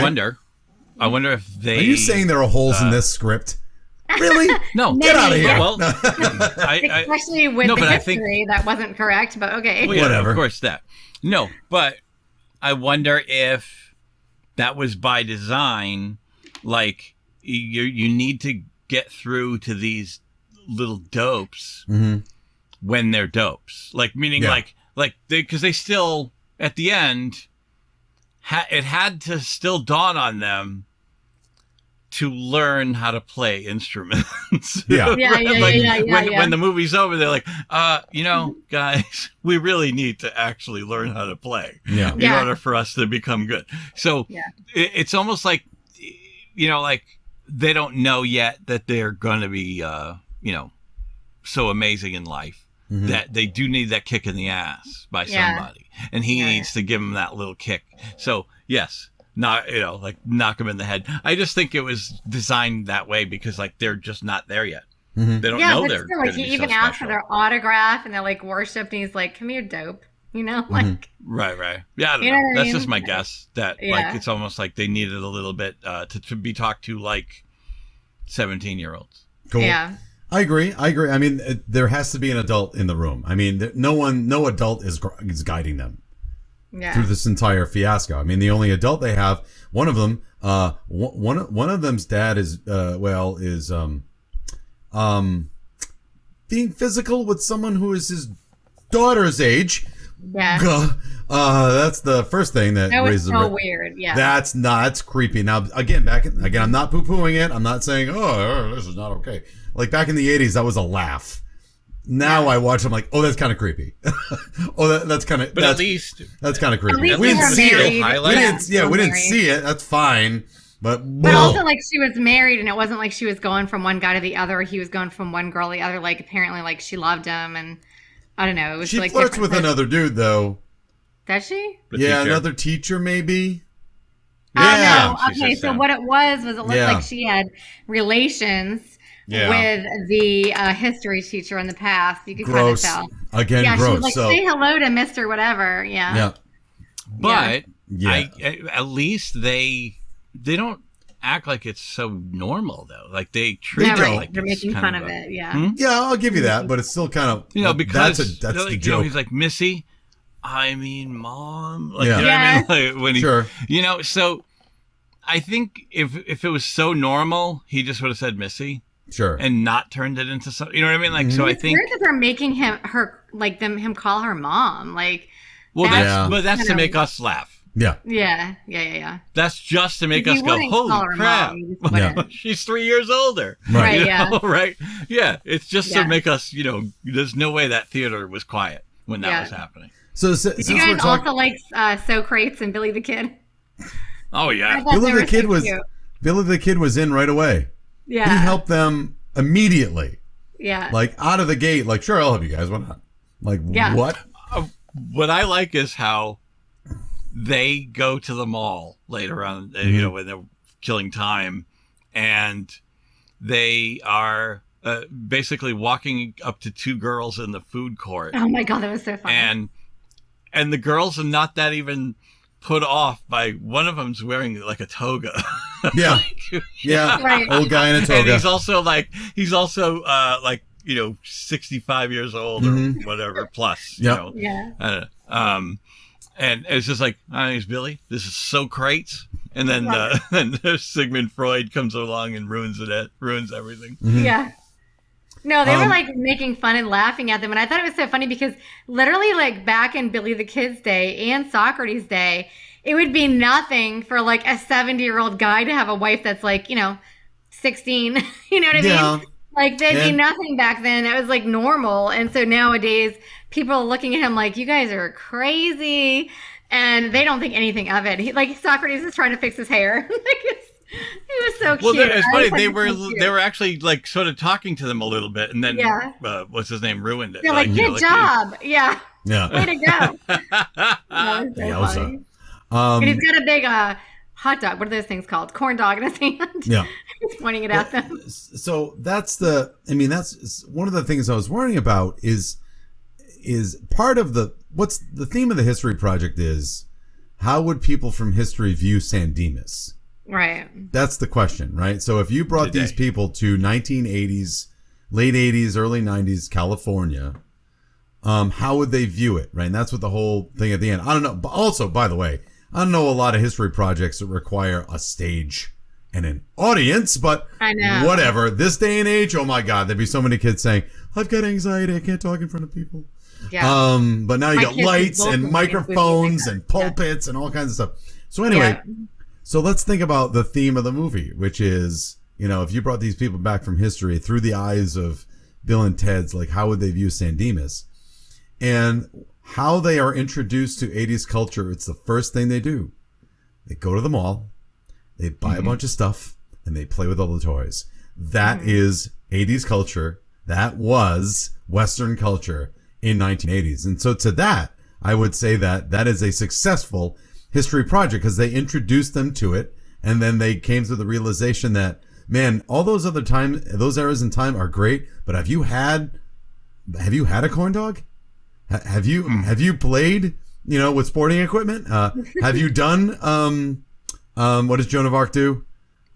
[SPEAKER 4] I wonder if they...
[SPEAKER 1] Are you saying there are holes in this script? Really?
[SPEAKER 4] No.
[SPEAKER 1] Get out of here.
[SPEAKER 4] Well,
[SPEAKER 5] especially with the history that wasn't correct, but okay.
[SPEAKER 4] Well, whatever. Of course that. No, but I wonder if that was by design. Like, you need to get through to these little dopes when they're dopes. Like, meaning because they still, at the end, it had to still dawn on them to learn how to play instruments.
[SPEAKER 1] Yeah.
[SPEAKER 4] When the movie's over, they're like, guys, we really need to actually learn how to play in order for us to become good. So it's almost like, like they don't know yet that they're going to be, so amazing in life that they do need that kick in the ass by somebody. And he needs to give them that little kick. So, yes. Not, knock them in the head. I just think it was designed that way because, like, they're just not there yet. They don't know they're
[SPEAKER 5] still, like, he even asked for their autograph, and they're like worshipped, and he's like, "Come here, dope," like.
[SPEAKER 4] Right. Yeah, I don't know. That's just my guess. That like it's almost like they needed a little bit to be talked to like 17-year-olds.
[SPEAKER 1] Cool.
[SPEAKER 5] Yeah.
[SPEAKER 1] I agree. I mean, there has to be an adult in the room. I mean, no adult is guiding them. Through this entire fiasco. I mean, the only adult they have, one of them, one of them's dad is being physical with someone who is his daughter's age.
[SPEAKER 5] Yeah.
[SPEAKER 1] That's the first thing that raises
[SPEAKER 5] so weird. Yeah.
[SPEAKER 1] That's creepy. Now, again, I'm not poo-pooing it. I'm not saying, oh, this is not okay. Like back in the 80s, that was a laugh. Now I watch. I'm like, oh, that's kind of creepy. That's kind of. But
[SPEAKER 4] at least
[SPEAKER 1] that's kind of creepy.
[SPEAKER 5] We didn't see
[SPEAKER 1] it. We didn't see it. That's fine. But
[SPEAKER 5] also, like, she was married, and it wasn't like she was going from one guy to the other. He was going from one girl to the other. Like, apparently, like, she loved him, and I don't know. It was
[SPEAKER 1] she
[SPEAKER 5] like
[SPEAKER 1] flirts with another dude, though.
[SPEAKER 5] Does she?
[SPEAKER 1] Another teacher, maybe.
[SPEAKER 5] Yeah. Oh, no. Okay, so what it was it looked like she had relations. With the history teacher in the past. You could kind of tell.
[SPEAKER 1] Again, gross.
[SPEAKER 5] She was like, say hello to Mr. Whatever. Yeah.
[SPEAKER 4] But at least they don't act like it's so normal, though. Like, they treat it like
[SPEAKER 5] they're making fun of it.
[SPEAKER 1] Yeah, I'll give you that, but it's still kind of...
[SPEAKER 4] because
[SPEAKER 1] that's the joke.
[SPEAKER 4] He's like, Missy, I mean, Mom. Like, you know what I mean? Like, when he, so I think if it was so normal, he just would have said Missy.
[SPEAKER 1] Sure.
[SPEAKER 4] And not turned it into something. You know what I mean? Like, so I think...
[SPEAKER 5] It's weird that they're making him call her mom. Like...
[SPEAKER 4] Well, that's to make us laugh.
[SPEAKER 5] Yeah.
[SPEAKER 4] That's just to make us go, holy crap. She's 3 years older.
[SPEAKER 5] Right,
[SPEAKER 4] Right? Yeah. It's just to make us, there's no way that theater was quiet when that was happening.
[SPEAKER 1] So
[SPEAKER 5] did you guys also like Socrates and Billy the Kid?
[SPEAKER 4] Oh, yeah.
[SPEAKER 1] Billy the Kid was in right away.
[SPEAKER 5] Yeah.
[SPEAKER 1] He helped them immediately.
[SPEAKER 5] Yeah.
[SPEAKER 1] Like, out of the gate, like, sure, I'll help you guys. Why not? Like, what?
[SPEAKER 4] What I like is how they go to the mall later on, when they're killing time, and they are basically walking up to two girls in the food court.
[SPEAKER 5] Oh my God, that was so funny.
[SPEAKER 4] And the girls are not that even put off by one of them's wearing like a toga.
[SPEAKER 1] Yeah. Right. Old guy in a toga.
[SPEAKER 4] And he's also 65 years old or whatever plus.
[SPEAKER 1] Yep.
[SPEAKER 4] And it's just like, my name's Billy. This is Socrates. And then Sigmund Freud comes along and ruins everything.
[SPEAKER 1] Mm-hmm.
[SPEAKER 5] Yeah. No, they were like making fun and laughing at them. And I thought it was so funny because literally like back in Billy the Kid's day and Socrates' day, it would be nothing for like a 70-year-old guy to have a wife that's like, 16. You know what I mean? Like they'd be nothing back then. It was like normal. And so nowadays people are looking at him like, you guys are crazy. And they don't think anything of it. Like Socrates is trying to fix his hair. He was so cute.
[SPEAKER 4] Well, it's funny. They were actually like sort of talking to them a little bit, and then what's his name ruined it.
[SPEAKER 5] They're like, good job. Yeah. Way to go.
[SPEAKER 1] Funny.
[SPEAKER 5] And he's got a big hot dog. What are those things called? Corn dog in his hand.
[SPEAKER 1] Yeah.
[SPEAKER 5] He's pointing it at them.
[SPEAKER 1] So that's one of the things I was worrying about is part of what's the theme of the History Project is how would people from history view San Dimas?
[SPEAKER 5] Right.
[SPEAKER 1] That's the question, right? So if you brought these people to 1980s, late 80s, early 90s California, how would they view it, right? And that's what the whole thing at the end. I don't know. But also, by the way, I don't know a lot of history projects that require a stage and an audience, but
[SPEAKER 5] I know.
[SPEAKER 1] Whatever. This day and age, oh my God, there'd be so many kids saying, I've got anxiety, I can't talk in front of people.
[SPEAKER 5] Yeah.
[SPEAKER 1] But now you got lights and microphones and pulpits and all kinds of stuff. So anyway, so let's think about the theme of the movie, which is, if you brought these people back from history through the eyes of Bill and Ted's, like how would they view San Dimas? And how they are introduced to 80s culture, it's the first thing they do. They go to the mall, they buy a bunch of stuff, and they play with all the toys. That is 80s culture. That was Western culture in 1980s. And so to that, I would say that is a successful history project because they introduced them to it, and then they came to the realization that, man, all those other times, those eras in time are great, but have you had a corn dog? Have you played, with sporting equipment? Have you done, what does Joan of Arc do?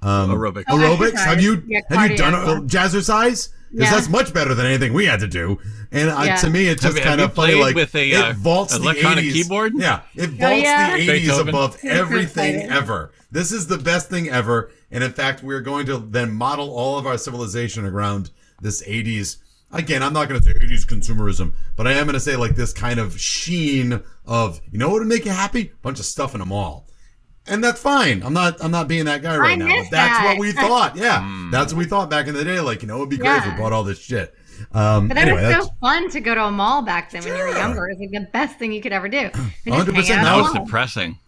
[SPEAKER 4] Aerobics.
[SPEAKER 1] Aerobics? Have you done jazzercise? Because
[SPEAKER 5] Yeah.
[SPEAKER 1] that's much better than anything we had to do. And to me, it's just kind of funny. Like
[SPEAKER 4] with
[SPEAKER 1] it vaults the
[SPEAKER 4] electronic
[SPEAKER 1] 80s.
[SPEAKER 4] keyboard?
[SPEAKER 1] Yeah, it vaults the 80s
[SPEAKER 4] Beethoven.
[SPEAKER 1] above everything ever. This is the best thing ever. And in fact, we're going to then model all of our civilization around this 80s. Again, I'm not going to say 80s consumerism, but I am going to say like this kind of sheen of, what would make you happy? Bunch of stuff in a mall. And that's fine. I'm not being that guy right now. But that's what we thought. Yeah. That's what we thought back in the day. Like, it would be great if we bought all this shit.
[SPEAKER 5] But that was so fun to go to a mall back then when you were younger. It was like the best thing you could ever do.
[SPEAKER 1] 100%.
[SPEAKER 4] Now it's depressing.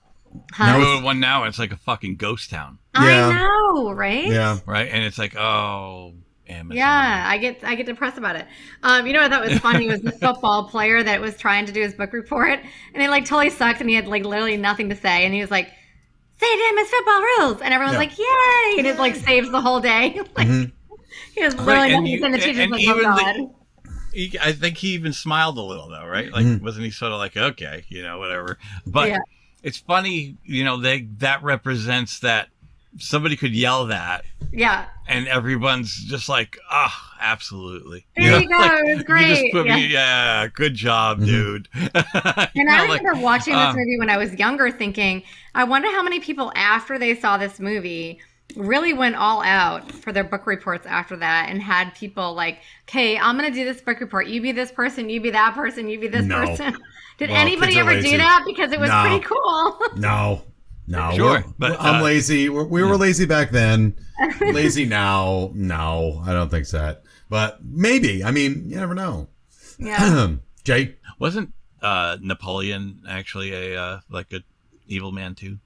[SPEAKER 5] Huh?
[SPEAKER 4] Now it's like a fucking ghost town.
[SPEAKER 1] Yeah.
[SPEAKER 5] I know, right?
[SPEAKER 1] Yeah.
[SPEAKER 4] Right? And it's like, oh, Amazon.
[SPEAKER 5] Yeah, I get depressed about it. What I thought was funny was the football player that was trying to do his book report, and it like totally sucked, and he had like literally nothing to say, and he was like, "Say damn, it's football rules," and everyone's like, "Yay!" And it like saves the whole day. Like he has literally nothing to say, and the teacher's like, "Oh God."
[SPEAKER 4] I think he even smiled a little though, right? Like, wasn't he sort of like, okay, whatever? But it's funny, that represents that somebody could yell that.
[SPEAKER 5] Yeah.
[SPEAKER 4] And everyone's just like, absolutely.
[SPEAKER 5] There you go.
[SPEAKER 4] Like,
[SPEAKER 5] it was great.
[SPEAKER 4] You just put me, good job, dude.
[SPEAKER 5] And I remember watching this movie when I was younger thinking, I wonder how many people after they saw this movie really went all out for their book reports after that and had people like, okay, I'm going to do this book report. You be this person, you be that person, you be this person. Did anybody ever do that? Because it was pretty cool.
[SPEAKER 1] No,
[SPEAKER 4] sure, but
[SPEAKER 1] I'm lazy. We were lazy back then. Lazy now. No, I don't think so. But maybe. I mean, you never know.
[SPEAKER 5] Yeah.
[SPEAKER 1] Jay,
[SPEAKER 4] wasn't Napoleon actually a evil man too?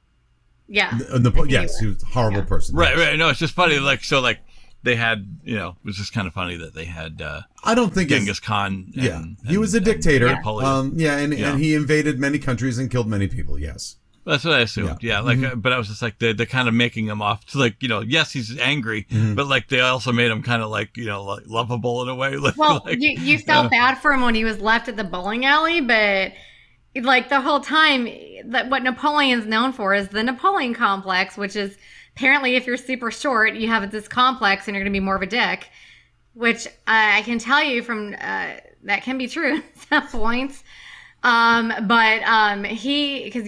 [SPEAKER 5] Yeah.
[SPEAKER 1] Yes, he was a horrible person.
[SPEAKER 4] Right. No, it's just funny. They had, it was just kind of funny that they had.
[SPEAKER 1] I don't think
[SPEAKER 4] Genghis Khan.
[SPEAKER 1] He was a dictator.
[SPEAKER 4] Napoleon.
[SPEAKER 1] And he invaded many countries and killed many people. Yes.
[SPEAKER 4] That's what I assumed. Yeah. But I was just like, they're kind of making him off to yes, he's angry, but they also made him kind of lovable in a way.
[SPEAKER 5] You felt bad for him when he was left at the bowling alley, but the whole time, what Napoleon's known for is the Napoleon complex, which is apparently if you're super short, you have this complex and you're going to be more of a dick, which I can tell you from that can be true at some points. Because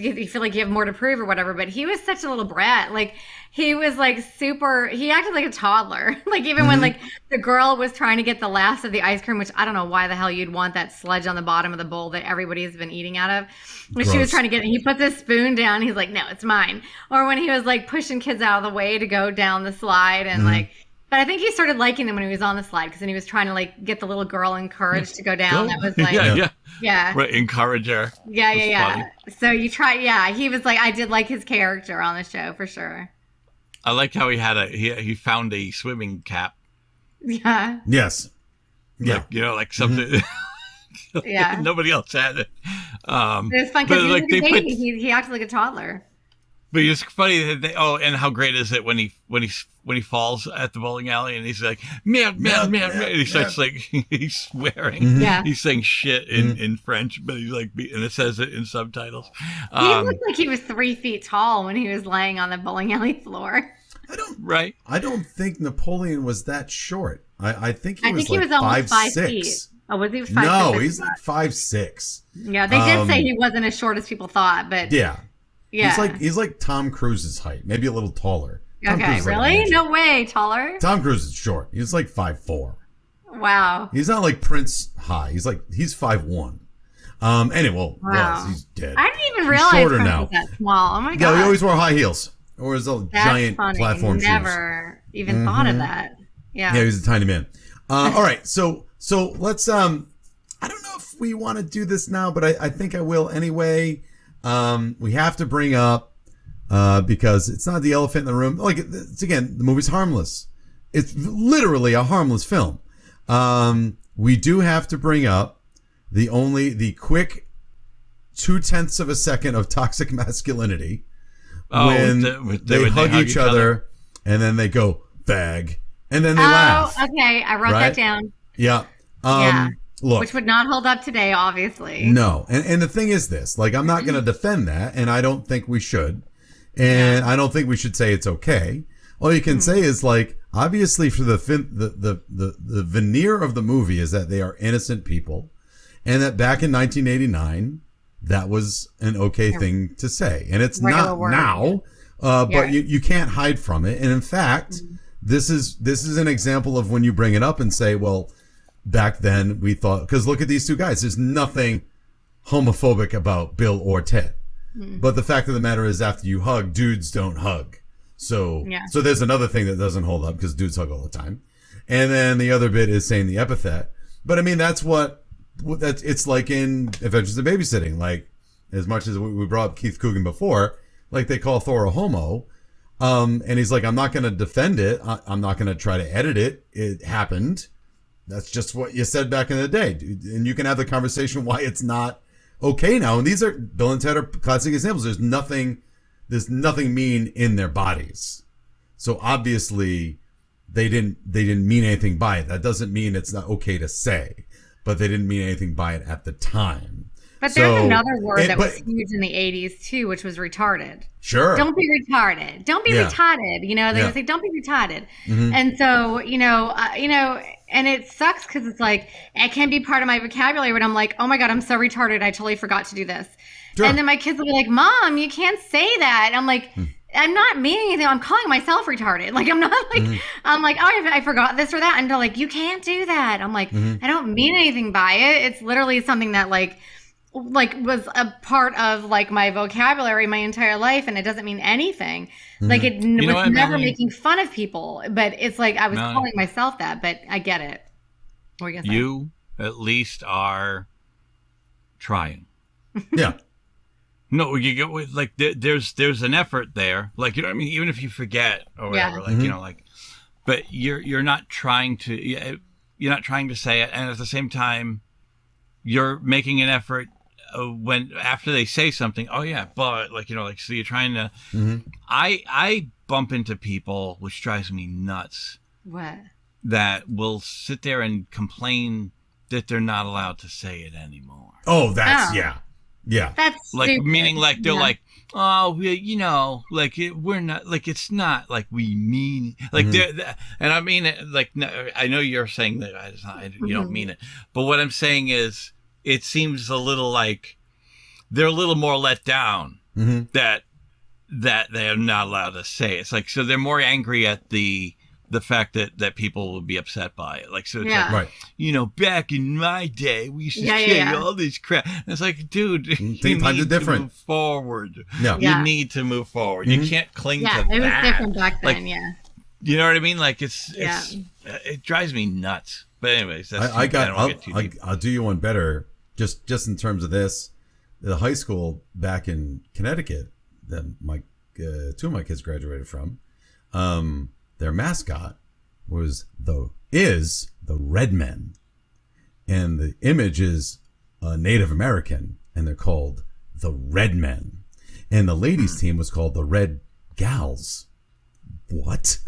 [SPEAKER 5] you feel like you have more to prove or whatever, but he was such a little brat. He was he acted like a toddler. Even when the girl was trying to get the last of the ice cream, which I don't know why the hell you'd want that sludge on the bottom of the bowl that everybody has been eating out of. When she was trying to get it, he put this spoon down. He's like, no, it's mine. Or when he was pushing kids out of the way to go down the slide and but I think he started liking them when he was on the slide because then he was trying to get the little girl encouraged to go down. That was yeah.
[SPEAKER 4] Right, encourage her.
[SPEAKER 5] Yeah. So you try, he was I did like his character on the show for sure.
[SPEAKER 4] I liked how he had he found a swimming cap.
[SPEAKER 5] Yeah.
[SPEAKER 1] Yes. Yeah.
[SPEAKER 4] Something.
[SPEAKER 5] Yeah.
[SPEAKER 4] Nobody else had it.
[SPEAKER 5] It was fun because he acted like a toddler.
[SPEAKER 4] But it's funny that and how great is it when he falls at the bowling alley and he's like, man, and he starts like, he's swearing.
[SPEAKER 1] Mm-hmm.
[SPEAKER 5] Yeah.
[SPEAKER 4] He's saying shit in French, but he's like, and it says it in subtitles.
[SPEAKER 5] He looked like he was 3 feet tall when he was laying on the bowling alley floor.
[SPEAKER 1] I don't think Napoleon was that short. I think he was
[SPEAKER 5] almost 5 feet. Oh, was he 5'6"?
[SPEAKER 1] No, he's like 5'6".
[SPEAKER 5] Yeah, they did say he wasn't as short as people thought, but
[SPEAKER 1] yeah.
[SPEAKER 5] Yeah.
[SPEAKER 1] He's like Tom Cruise's height, maybe a little taller.
[SPEAKER 5] Okay, really? No way, taller?
[SPEAKER 1] Tom Cruise is short. He's like 5'4".
[SPEAKER 5] Wow.
[SPEAKER 1] He's not like Prince high. He's 5'1". Anyway, he's dead.
[SPEAKER 5] I didn't even realize Prince was that small. Oh my god.
[SPEAKER 1] Yeah, he always wore high heels. Or his little giant platform shoes.
[SPEAKER 5] Never even thought of that. Yeah.
[SPEAKER 1] Yeah, he was a tiny man. All right, so let's I don't know if we want to do this now, but I think I will anyway. We have to bring up because it's not the elephant in the room. Like it's, again, the movie's harmless. It's literally a harmless film. We do have to bring up the quick 0.2 of a second of toxic masculinity when they hug each other and then they go fag and then they laugh.
[SPEAKER 5] Okay, I wrote that down.
[SPEAKER 1] Yeah. Look,
[SPEAKER 5] which would not hold up today, obviously.
[SPEAKER 1] No. And the thing is this, like, I'm not going to defend that, and I don't think we should. And I don't think we should say it's okay. All you can say is, like, obviously for the veneer of the movie is that they are innocent people, and that back in 1989, that was an okay thing to say. And it's not now, but you can't hide from it. And in fact, this is an example of when you bring it up and say, well, back then we thought, because look at these two guys, there's nothing homophobic about Bill or Ted. But the fact of the matter is, after you hug, dudes don't hug. So there's another thing that doesn't hold up because dudes hug all the time. And then the other bit is saying the epithet. But I mean, that's it's like in Adventures in Babysitting. Like, as much as we brought up Keith Coogan before, like they call Thor a homo. And he's like, I'm not going to defend it. I'm not going to try to edit it. It happened. That's just what you said back in the day. And you can have the conversation why it's not okay now. And these are, Bill and Ted are classic examples. There's nothing mean in their bodies. So obviously they didn't mean anything by it. That doesn't mean it's not okay to say, but they didn't mean anything by it at the time.
[SPEAKER 5] But there's another word that was huge in the 80s too, which was retarded.
[SPEAKER 1] Sure.
[SPEAKER 5] Don't be retarded. Don't be retarded. You know, they would say, don't be retarded. And so, and it sucks because it's like, it can be part of my vocabulary when I'm like, oh my God, I'm so retarded. I totally forgot to do this. Sure. And then my kids will be like, Mom, you can't say that. And I'm like, I'm not meaning anything. I'm calling myself retarded. Like, I'm not like, I'm like, oh, I forgot this or that. And they're like, you can't do that. I'm like, I don't mean anything by it. It's literally something that like was a part of like my vocabulary my entire life, and it doesn't mean anything. Like it was never making fun of people, but it's like I was calling myself that. But I get it. What are you gonna say?
[SPEAKER 4] You at least are trying.
[SPEAKER 1] Yeah.
[SPEAKER 4] No, you get like there's an effort there. Like, you know what I mean? Even if you forget or whatever, like you know, like, but you're not trying to say it, and at the same time, you're making an effort. When after they say something, oh yeah, but like, you know, like, so you're trying to. I bump into people, which drives me nuts.
[SPEAKER 5] What?
[SPEAKER 4] That will sit there and complain that they're not allowed to say it anymore.
[SPEAKER 1] Oh, that's yeah.
[SPEAKER 5] That's
[SPEAKER 4] like
[SPEAKER 5] stupid.
[SPEAKER 4] Meaning like they're like, oh, you know, like we're not like it's not like we mean like and I mean it like I know you're saying that you don't mean it, but what I'm saying is. It seems a little like they're a little more let down that they're not allowed to say it. It's like, so they're more angry at the fact that people will be upset by it. Like, so it's like,
[SPEAKER 1] right.
[SPEAKER 4] You know, back in my day, we used to say all this crap. And it's like, dude, you need to move forward.
[SPEAKER 1] Yeah.
[SPEAKER 4] You need to move forward. You can't cling to that.
[SPEAKER 5] Yeah, it was different back then,
[SPEAKER 4] like, you know what I mean? Like, it drives me nuts. But anyways, that's
[SPEAKER 1] I'll do you one better. Just in terms of this, the high school back in Connecticut that two of my kids graduated from, their mascot is the Red Men, and the image is a Native American, and they're called the Red Men. and the ladies' team was called the Red Gals. What?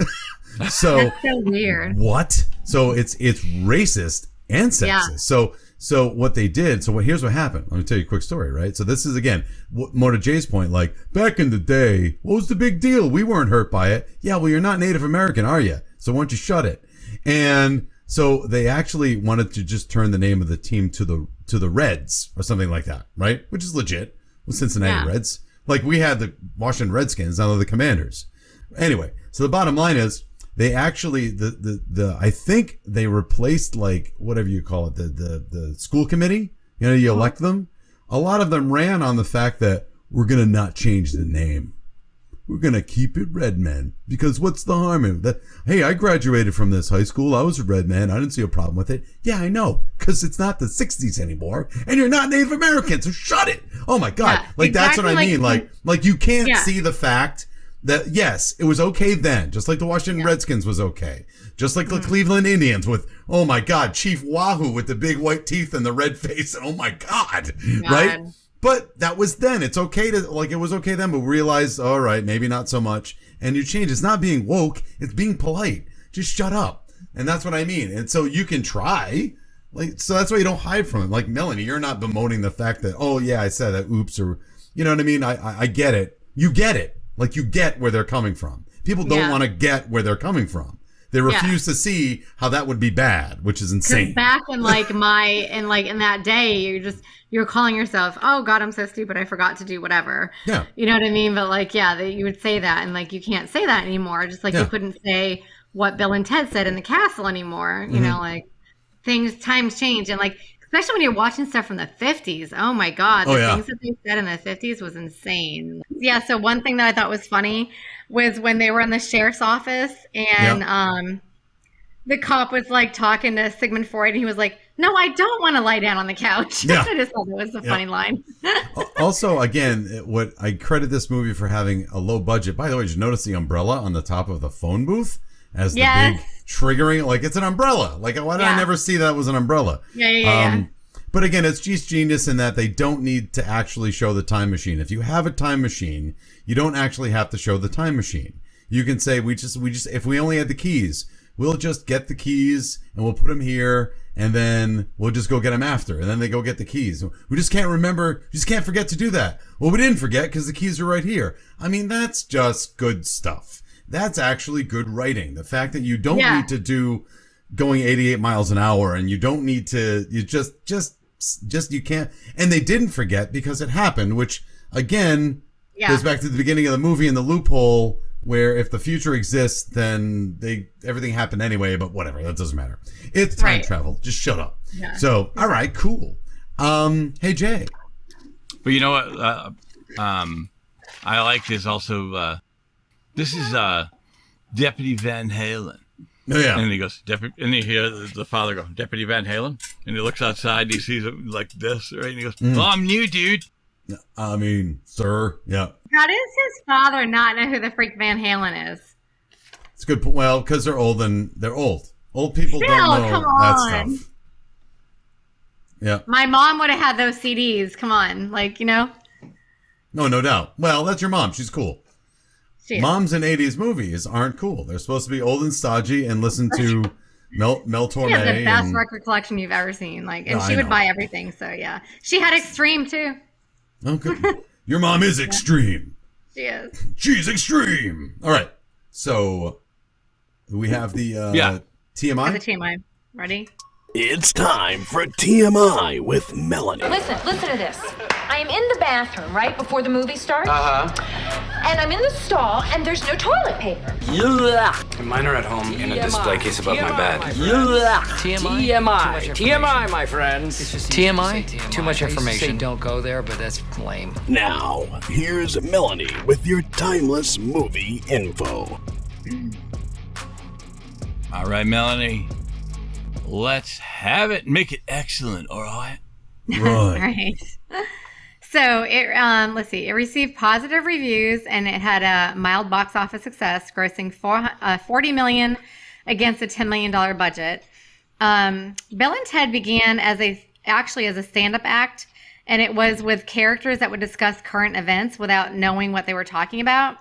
[SPEAKER 1] So
[SPEAKER 5] That's so weird.
[SPEAKER 1] What? So it's racist and sexist.
[SPEAKER 5] Yeah.
[SPEAKER 1] So what they did, here's what happened. Let me tell you a quick story, right? So this is, again, more to Jay's point, like, back in the day, what was the big deal? We weren't hurt by it. Yeah, well, you're not Native American, are you? So why don't you shut it? And so they actually wanted to just turn the name of the team to the Reds or something like that, right? Which is legit. With Cincinnati Reds. Like, we had the Washington Redskins, now they're the Commanders. Anyway, so the bottom line is, they actually I think they replaced, like, whatever you call it, the school committee. You know, you elect them. A lot of them ran on the fact that we're gonna not change the name. We're gonna keep it Redmen, because what's the harm in that? Hey, I graduated from this high school. I was a Redman. I didn't see a problem with it. Yeah, I know, because it's not the '60s anymore, and you're not Native American, so shut it. Oh my God,
[SPEAKER 5] Yeah,
[SPEAKER 1] like
[SPEAKER 5] exactly,
[SPEAKER 1] that's what I mean. Like you can't see the fact that, yes, it was okay then, just like the Washington Redskins was okay. Just like the Cleveland Indians with, oh my God, Chief Wahoo with the big white teeth and the red face. Oh my God. Right? But that was then. It's okay to, like, it was okay then, but realize, all right, maybe not so much. And you change. It's not being woke. It's being polite. Just shut up. And that's what I mean. And so you can try. Like, so that's why you don't hide from it. Like, Melanie, you're not bemoaning the fact that, oh yeah, I said that, oops, or, you know what I mean? I get it. You get it. Like, you get where they're coming from. People don't want to get where they're coming from. They refuse to see how that would be bad, which is insane.
[SPEAKER 5] Back in in that day, you're calling yourself, oh God, I'm so stupid, I forgot to do whatever. Yeah. You know what I mean? But like, you would say that, and like, you can't say that anymore. Just like you couldn't say what Bill and Ted said in the castle anymore. You know, like times change, and like, especially when you're watching stuff from the 50s. Oh my God. The things that they said in the 50s was insane. Yeah. So one thing that I thought was funny was when they were in the sheriff's office, and the cop was like talking to Sigmund Freud, and he was like, no, I don't want to lie down on the couch. Yeah. I just thought that was a funny line.
[SPEAKER 1] Also, again, what I credit this movie for having a low budget. By the way, did you notice the umbrella on the top of the phone booth as the big triggering? Like, it's an umbrella. Like, why did I never see that was an umbrella? Yeah. But again, it's just genius in that they don't need to actually show the time machine. If you have a time machine, you don't actually have to show the time machine. You can say, we just if we only had the keys, we'll just get the keys and we'll put them here, and then we'll just go get them after, and then they go get the keys. We just can't remember, just can't forget to do that. Well, we didn't forget because the keys are right here. I mean, that's just good stuff. That's actually good writing. The fact that you don't need to do going 88 miles an hour, and you don't need to, you just you can't. And they didn't forget because it happened, which again goes back to the beginning of the movie and the loophole where if the future exists, then everything happened anyway, but whatever, that doesn't matter. It's time travel. Just shut up. Yeah. So, all right, cool. Hey, Jay.
[SPEAKER 4] But you know what? I like is also, this is Deputy Van Halen.
[SPEAKER 1] Oh, yeah.
[SPEAKER 4] And he goes, and you hear the father go, Deputy Van Halen? And he looks outside, and he sees him like this, right? And he goes, oh, I'm new, dude.
[SPEAKER 1] I mean, sir, yeah.
[SPEAKER 5] How does his father not know who the freak Van Halen is?
[SPEAKER 1] It's good. Well, because they're old, and they're old. Old people don't know that stuff. Yeah.
[SPEAKER 5] My mom would have had those CDs. Come on. Like, you know?
[SPEAKER 1] No doubt. Well, that's your mom. She's cool. Moms in 80s movies aren't cool. They're supposed to be old and stodgy and listen to Mel Torme.
[SPEAKER 5] She has the best record collection you've ever seen. Like, and she would buy everything. So yeah, she had Extreme too.
[SPEAKER 1] Oh, good. Your mom is extreme.
[SPEAKER 5] She is.
[SPEAKER 1] She's extreme. All right. So we have the TMI.
[SPEAKER 5] The TMI. Ready?
[SPEAKER 2] It's time for TMI with Melanie.
[SPEAKER 6] Listen to this. I am in the bathroom right before the movie starts. And I'm in the stall, and there's no toilet paper.
[SPEAKER 7] Mine are at home in a display case above my bed.
[SPEAKER 8] TMI, my friends.
[SPEAKER 7] TMI? Too much information.
[SPEAKER 8] Don't go there, but that's lame.
[SPEAKER 2] Now, here's Melanie with your timeless movie info.
[SPEAKER 4] All right, Melanie. Let's have it. Make it excellent, all right?
[SPEAKER 5] Right. So it let's see. It received positive reviews, and it had a mild box office success, grossing $40 million against a $10 million budget. Bill and Ted began as a stand-up act and it was with characters that would discuss current events without knowing what they were talking about.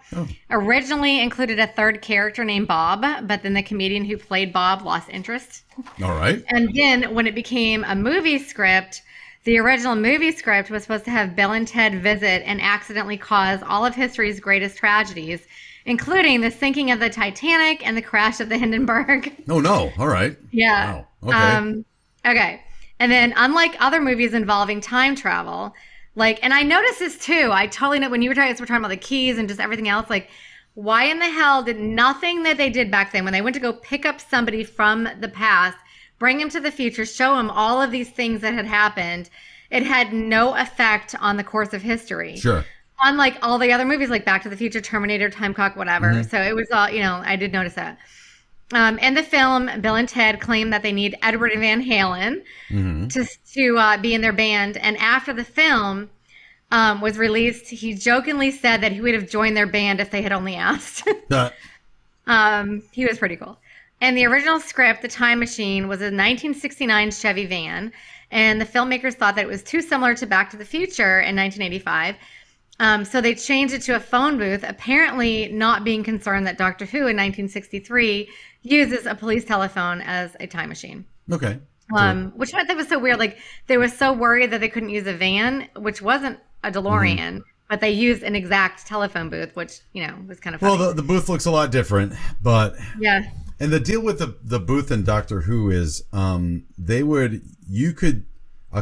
[SPEAKER 5] Originally included a third character named Bob, but then the comedian who played Bob lost interest.
[SPEAKER 1] All right.
[SPEAKER 5] And then when it became a movie script, the original movie script was supposed to have Bill and Ted visit and accidentally cause all of history's greatest tragedies, including the sinking of the Titanic and the crash of the Hindenburg.
[SPEAKER 1] Oh, no. All right.
[SPEAKER 5] Yeah.
[SPEAKER 1] Wow. Okay.
[SPEAKER 5] Okay. And then unlike other movies involving time travel, and I noticed this too. I totally know when we're talking about the keys and just everything else, why in the hell did nothing that they did back then when they went to go pick up somebody from the past, bring him to the future, show him all of these things that had happened, it had no effect on the course of history.
[SPEAKER 1] Sure.
[SPEAKER 5] Unlike all the other movies like Back to the Future, Terminator, Time Clock, whatever. So it was all, I did notice that. In the film, Bill and Ted claim that they need Edward Van Halen to be in their band. And after the film was released, he jokingly said that he would have joined their band if they had only asked. He was pretty cool. And the original script, The Time Machine, was a 1969 Chevy van. And the filmmakers thought that it was too similar to Back to the Future in 1985. So they changed it to a phone booth, apparently not being concerned that Doctor Who in 1963 uses a police telephone as a time machine.
[SPEAKER 1] Okay.
[SPEAKER 5] Which I thought was so weird. They were so worried that they couldn't use a van, which wasn't a DeLorean, but they used an exact telephone booth, which, was kind of funny.
[SPEAKER 1] Well, the booth looks a lot different, but...
[SPEAKER 5] Yeah.
[SPEAKER 1] And the deal with the booth in Doctor Who is a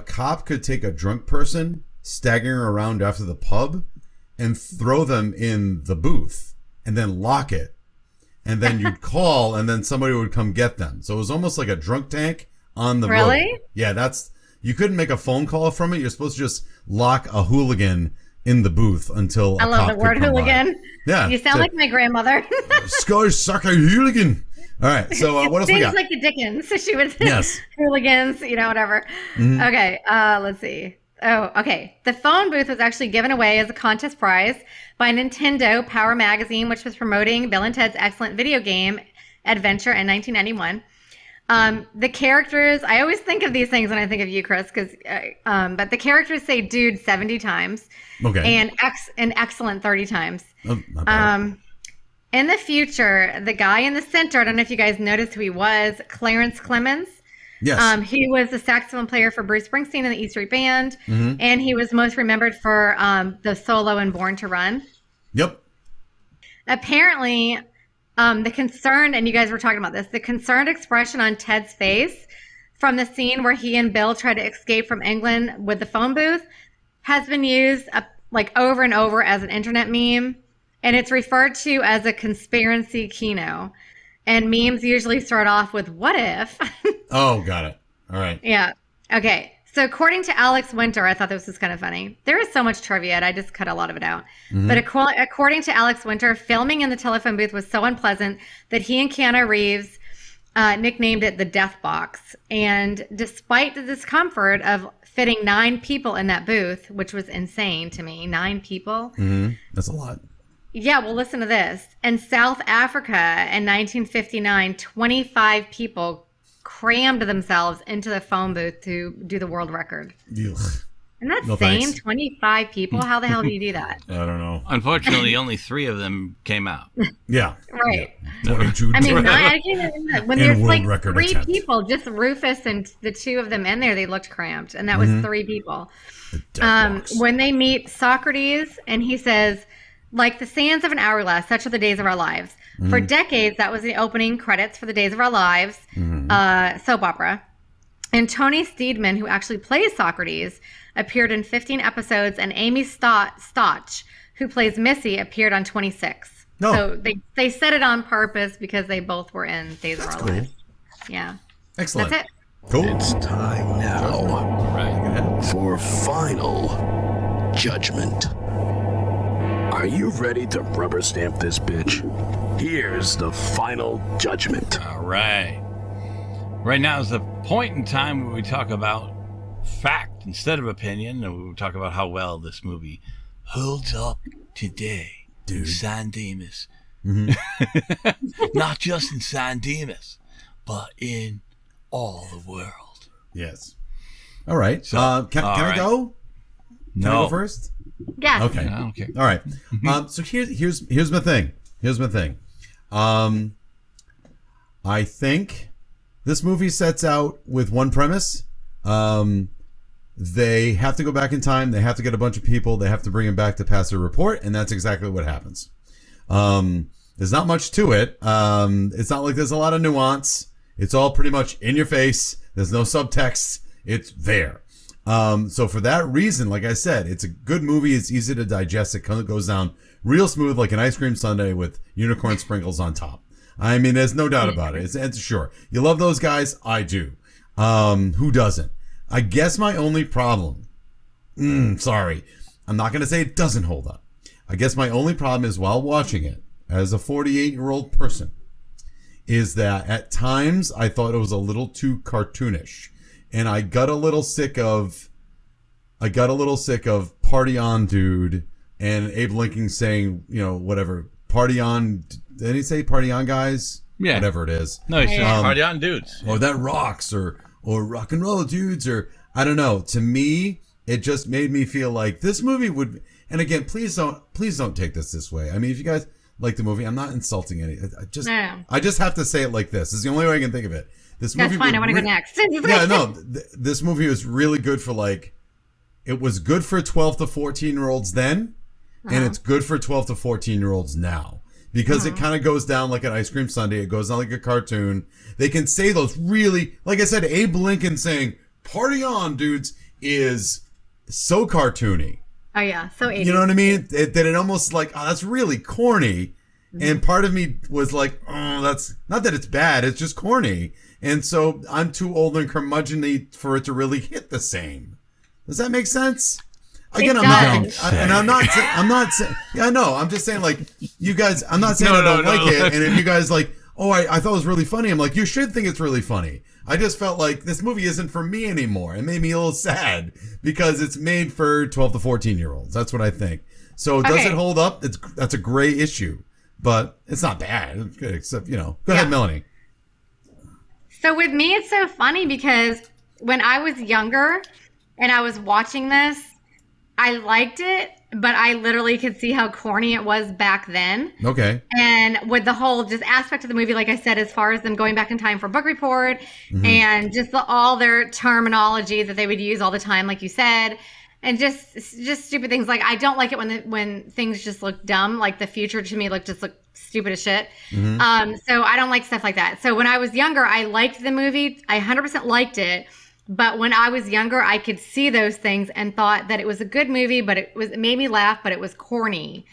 [SPEAKER 1] cop could take a drunk person staggering around after the pub and throw them in the booth and then lock it. And then you'd call and then somebody would come get them. So it was almost like a drunk tank on the road.
[SPEAKER 5] Really?
[SPEAKER 1] Yeah, you couldn't make a phone call from it. You're supposed to just lock a hooligan in the booth until
[SPEAKER 5] I love the word hooligan.
[SPEAKER 1] By. Yeah.
[SPEAKER 5] You sound like my grandmother.
[SPEAKER 1] Scottish sucker hooligan. All right, so what else we got?
[SPEAKER 5] Things like the Dickens. So she would
[SPEAKER 1] yes.
[SPEAKER 5] Hooligans, whatever. Okay, let's see. Oh, okay. The phone booth was actually given away as a contest prize by Nintendo Power Magazine, which was promoting Bill and Ted's excellent video game adventure in 1991. The characters, I always think of these things when I think of you, Chris, but the characters say dude 70 times.
[SPEAKER 1] Okay.
[SPEAKER 5] And excellent 30 times.
[SPEAKER 1] Oh, not bad.
[SPEAKER 5] In the future, the guy in the center, I don't know if you guys noticed who he was, Clarence Clemens.
[SPEAKER 1] Yes.
[SPEAKER 5] He was the saxophone player for Bruce Springsteen in the E Street Band, and he was most remembered for the solo in Born to Run.
[SPEAKER 1] Yep.
[SPEAKER 5] Apparently, the concerned, and you guys were talking about this, the concerned expression on Ted's face from the scene where he and Bill try to escape from England with the phone booth has been used over and over as an internet meme. And it's referred to as a conspiracy kino. And memes usually start off with, what if?
[SPEAKER 1] Oh, got it. All right.
[SPEAKER 5] Yeah. Okay. So according to Alex Winter, I thought this was kind of funny. There is so much trivia, and I just cut a lot of it out. But according to Alex Winter, filming in the telephone booth was so unpleasant that he and Keanu Reeves nicknamed it the Death Box. And despite the discomfort of fitting 9 people in that booth, which was insane to me, 9 people.
[SPEAKER 1] That's a lot.
[SPEAKER 5] Yeah, well, listen to this. In South Africa in 1959, 25 people crammed themselves into the phone booth to do the world record.
[SPEAKER 1] Ugh.
[SPEAKER 5] Isn't that
[SPEAKER 1] No,
[SPEAKER 5] insane?
[SPEAKER 1] thanks.
[SPEAKER 5] 25 people? How the hell do you do that?
[SPEAKER 1] I don't know.
[SPEAKER 4] Unfortunately, only 3 of them came out.
[SPEAKER 1] Yeah.
[SPEAKER 5] Right.
[SPEAKER 1] Yeah. 22.
[SPEAKER 5] I mean, I can't, when
[SPEAKER 1] And
[SPEAKER 5] there's
[SPEAKER 1] world
[SPEAKER 5] like
[SPEAKER 1] record
[SPEAKER 5] 3
[SPEAKER 1] attempt.
[SPEAKER 5] people, just Rufus and the 2 of them in there, they looked cramped. And that was 3 people.
[SPEAKER 1] The Death Box.
[SPEAKER 5] When they meet Socrates, and he says, like the sands of an hourglass, such are the days of our lives. For decades, that was the opening credits for the Days of Our Lives soap opera. And Tony Steedman, who actually plays Socrates, appeared in 15 episodes, and Amy Stotch, who plays Missy, appeared on 26.
[SPEAKER 1] No.
[SPEAKER 5] So they set it on purpose because they both were in Days of Our
[SPEAKER 1] cool.
[SPEAKER 5] Lives. Yeah.
[SPEAKER 1] Excellent.
[SPEAKER 5] That's it.
[SPEAKER 1] Cool.
[SPEAKER 2] It's time now for final judgment. Are you ready to rubber stamp this bitch? Here's the final judgment.
[SPEAKER 4] All right. Right now is the point in time where we talk about fact instead of opinion, and we talk about how well this movie holds up today.
[SPEAKER 1] Dude.
[SPEAKER 4] In San Dimas. Not just in San Dimas, but in all the world.
[SPEAKER 1] Yes. All right.
[SPEAKER 4] So,
[SPEAKER 1] Can I
[SPEAKER 4] right.
[SPEAKER 1] go? Can I go first?
[SPEAKER 5] Yes.
[SPEAKER 1] Okay.
[SPEAKER 4] Oh, okay.
[SPEAKER 1] All right. So here's my thing. I think this movie sets out with one premise. They have to go back in time. They have to get a bunch of people. They have to bring them back to pass their report, and that's exactly what happens. There's not much to it. It's not like there's a lot of nuance. It's all pretty much in your face. There's no subtext. It's there. So for that reason, like I said, it's a good movie. It's easy to digest. It kind of goes down real smooth like an ice cream sundae with unicorn sprinkles on top. I mean, there's no doubt about it. It's sure. You love those guys? I do. Who doesn't? I guess my only problem, sorry, I'm not going to say it doesn't hold up. I guess my only problem is while watching it as a 48-year-old person is that at times I thought it was a little too cartoonish. And I got a little sick of party on, dude, and Abe Lincoln saying, whatever, party on. Did he say party on, guys?
[SPEAKER 4] Yeah.
[SPEAKER 1] Whatever it is.
[SPEAKER 4] No, he says party on, dudes.
[SPEAKER 1] Or that rocks, or rock and roll, dudes, or I don't know. To me, it just made me feel like this movie would. And again, please don't take this way. I mean, if you guys like the movie, I'm not insulting any. I just have to say it like this. This is the only way I can think of it. This movie.
[SPEAKER 5] That's fine. I want to go next.
[SPEAKER 1] Yeah, no. This movie was really good for it was good for 12 to 14-year-olds then, and it's good for 12 to 14-year-olds now. Because it kind of goes down like an ice cream sundae. It goes down like a cartoon. They can say those really, like I said, Abe Lincoln saying, party on, dudes, is so cartoony.
[SPEAKER 5] Oh, yeah. So 80s.
[SPEAKER 1] You know what I mean? That it almost that's really corny. And part of me was like, oh, that's, not that it's bad, it's just corny. And so I'm too old and curmudgeonly for it to really hit the same. Does that make sense? Again, I'm not saying, yeah, no, I'm just saying, like, you guys, I'm not saying I don't like it. And if you guys I thought it was really funny, I'm like, you should think it's really funny. I just felt like this movie isn't for me anymore. It made me a little sad because it's made for 12 to 14-year-olds. That's what I think. So does it hold up? That's a gray issue, but it's not bad. It's good, except, Go ahead, Melanie.
[SPEAKER 5] So with me, it's so funny because when I was younger and I was watching this, I liked it, but I literally could see how corny it was back then.
[SPEAKER 1] Okay.
[SPEAKER 5] And with the whole just aspect of the movie, like I said, as far as them going back in time for book report and just all their terminology that they would use all the time, like you said, and just stupid things. Like, I don't like it when things just look dumb. Like, the future to me look stupid as shit. So I don't like stuff like that. So when I was younger, I liked the movie. I 100% liked it. But when I was younger, I could see those things and thought that it was a good movie, but it made me laugh, but it was corny.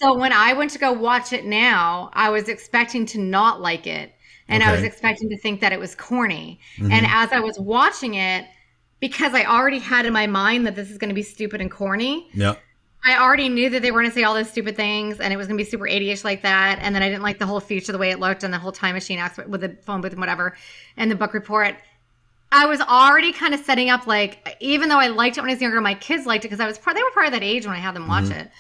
[SPEAKER 5] So when I went to go watch it now, I was expecting to not like it. And I was expecting to think that it was corny. And as I was watching it, because I already had in my mind that this is going to be stupid and corny.
[SPEAKER 1] Yeah.
[SPEAKER 5] I already knew that they were going to say all those stupid things and it was going to be super 80-ish like that. And then I didn't like the whole future, the way it looked, and the whole time machine aspect with the phone booth and whatever, and the book report. I was already kind of setting up, like, even though I liked it when I was younger, my kids liked it because they were probably that age when I had them watch it.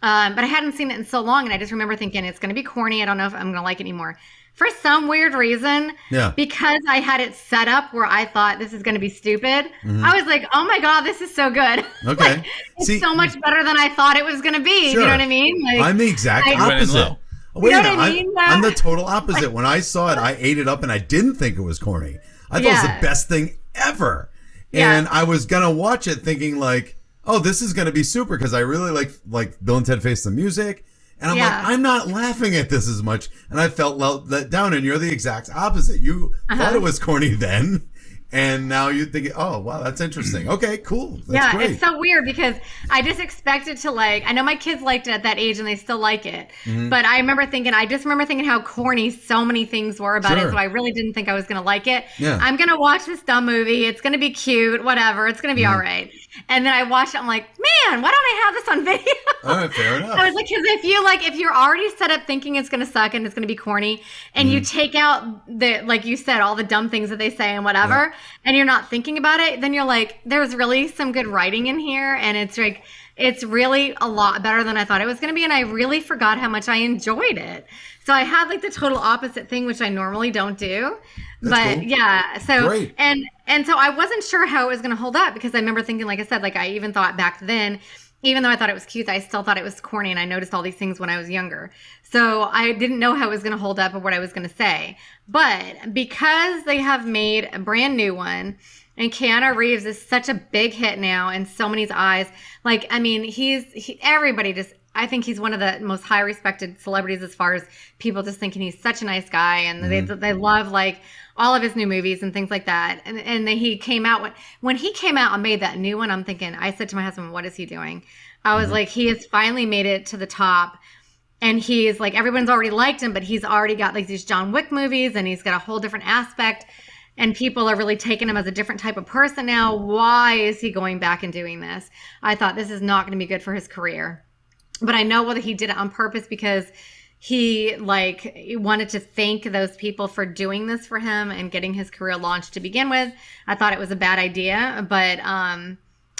[SPEAKER 5] But I hadn't seen it in so long, and I just remember thinking, it's going to be corny. I don't know if I'm going to like it anymore. For some weird reason, because I had it set up where I thought this is going to be stupid, I was like, oh my God, this is so good.
[SPEAKER 1] Okay.
[SPEAKER 5] It's so much better than I thought it was going to be.
[SPEAKER 1] Sure.
[SPEAKER 5] You know what I mean? Like,
[SPEAKER 1] I'm the exact opposite.
[SPEAKER 5] Wait a minute,
[SPEAKER 1] I'm the total opposite. When I saw it, I ate it up, and I didn't think it was corny. I thought it was the best thing ever. And I was going to watch it thinking like, oh, this is going to be super because I really like Bill and Ted Face the Music. And I'm like, I'm not laughing at this as much. And I felt let down. And you're the exact opposite. You thought it was corny then. And now you think, oh, wow, that's interesting. Okay, cool. That's great.
[SPEAKER 5] It's so weird because I just expected to I know my kids liked it at that age and they still like it. But I remember thinking how corny so many things were about it. So I really didn't think I was going to like it. Yeah. I'm going to watch this dumb movie. It's going to be cute, whatever. It's going to be all right. And then I watched it. I'm like, man, why don't I have this on video?
[SPEAKER 1] All right, fair enough.
[SPEAKER 5] I was like, because if you're already set up thinking it's going to suck and it's going to be corny and you take out like you said, all the dumb things that they say and whatever, and you're not thinking about it, then you're like, there's really some good writing in here. And it's really a lot better than I thought it was going to be. And I really forgot how much I enjoyed it. So I had the total opposite thing, which I normally don't do. But
[SPEAKER 1] cool.
[SPEAKER 5] yeah, so
[SPEAKER 1] Great.
[SPEAKER 5] and so I wasn't sure how it was going to hold up because I remember thinking, like I said, like I even thought back then, even though I thought it was cute, I still thought it was corny, and I noticed all these things when I was younger. So I didn't know how it was going to hold up or what I was going to say. But because they have made a brand new one, and Keanu Reeves is such a big hit now in so many's eyes, like I mean, everybody just. I think he's one of the most high respected celebrities as far as people just thinking he's such a nice guy, and they love like all of his new movies and things like that. And then he came out when he came out and made that new one. I'm thinking, I said to my husband, "What is he doing?" I was like, he has finally made it to the top, and he's like, everyone's already liked him, but he's already got like these John Wick movies, and he's got a whole different aspect. And people are really taking him as a different type of person now. Why is he going back and doing this? I thought this is not going to be good for his career. But I know whether he did it on purpose because he wanted to thank those people for doing this for him and getting his career launched to begin with. I thought it was a bad idea, but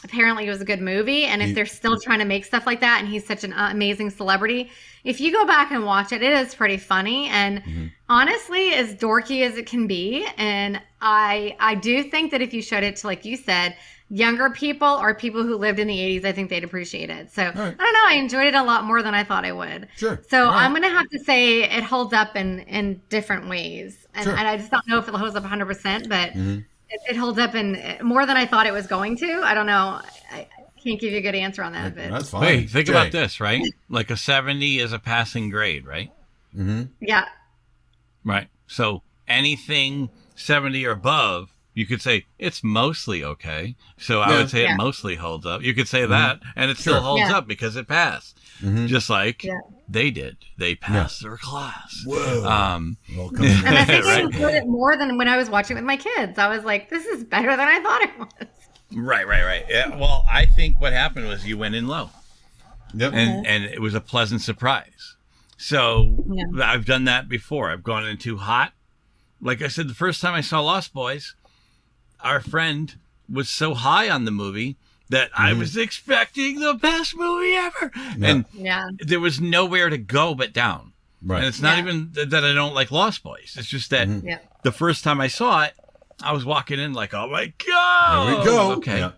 [SPEAKER 5] apparently it was a good movie. And if they're still trying to make stuff like that, and he's such an amazing celebrity, if you go back and watch it, it is pretty funny and honestly as dorky as it can be. And I do think that if you showed it to, like you said, younger people or people who lived in the 80s, I think they'd appreciate it. So I don't know. I enjoyed it a lot more than I thought I would.
[SPEAKER 1] Sure.
[SPEAKER 5] So I'm going to have to say it holds up in different ways. And, and I just don't know if it holds up 100%, but it holds up in more than I thought it was going to. I don't know. I can't give you a good answer on that. But
[SPEAKER 1] That's fine.
[SPEAKER 4] Wait, think about this, right? Like a 70 is a passing grade, right?
[SPEAKER 5] Yeah.
[SPEAKER 4] Right. So anything 70 or above, you could say it's mostly okay. So I would say it mostly holds up. You could say that, and it still holds up because it passed. Just like they did. They passed their class.
[SPEAKER 1] Whoa.
[SPEAKER 5] And I think I enjoyed it more than when I was watching it with my kids. I was like, this is better than I thought it was.
[SPEAKER 4] Right. Yeah, well, I think what happened was you went in low.
[SPEAKER 1] Yep.
[SPEAKER 4] And it was a pleasant surprise. So I've done that before. I've gone in too hot. Like I said, the first time I saw Lost Boys, our friend was so high on the movie that I was expecting the best movie ever. And there was nowhere to go but down. Right. And it's not even that I don't like Lost Boys. It's just that the first time I saw it, I was walking in like, oh my God.
[SPEAKER 1] There we go.
[SPEAKER 4] Okay.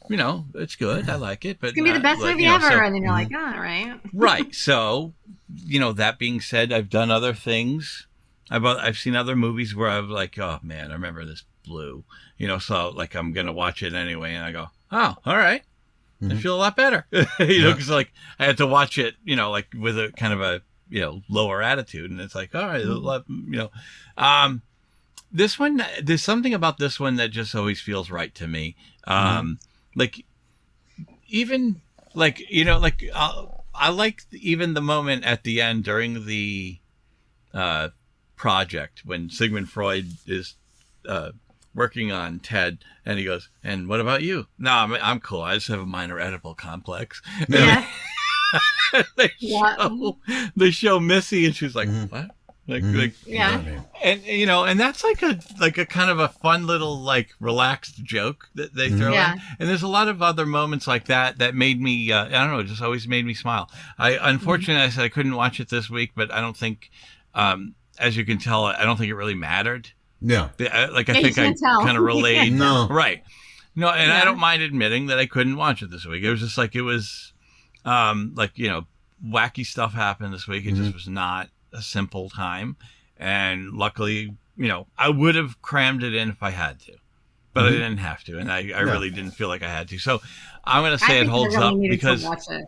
[SPEAKER 4] You know, it's good. I like it. But
[SPEAKER 5] it's going to be the best movie ever. So, and then you're like, all right.
[SPEAKER 4] Right. So, that being said, I've done other things. I've seen other movies where I'm like, oh man, I remember this blue, so like I'm going to watch it anyway. And I go, oh, all right. I feel a lot better, because like I had to watch it, like with a kind of a, lower attitude. And it's like, all right, this one, there's something about this one that just always feels right to me. Like even like, I like even the moment at the end during the, project when Sigmund Freud is working on Ted, and he goes, "And what about you?" "No, I'm cool. I just have a minor Oedipal complex."
[SPEAKER 5] Yeah.
[SPEAKER 4] They show Missy, and she's like, "What?" And and that's like a kind of a fun little like relaxed joke that they throw in. And there's a lot of other moments like that made me I don't know, just always made me smile. Unfortunately I said I couldn't watch it this week, but I don't think as you can tell, I don't think it really mattered.
[SPEAKER 1] Yeah.
[SPEAKER 4] I think I kind of relayed.
[SPEAKER 1] No.
[SPEAKER 4] Right. No, and I don't mind admitting that I couldn't watch it this week. It was just like, it was wacky stuff happened this week. It just was not a simple time. And luckily, I would have crammed it in if I had to. But I didn't have to. And I really didn't feel like I had to. So I'm going to say it holds up because...
[SPEAKER 5] To watch it.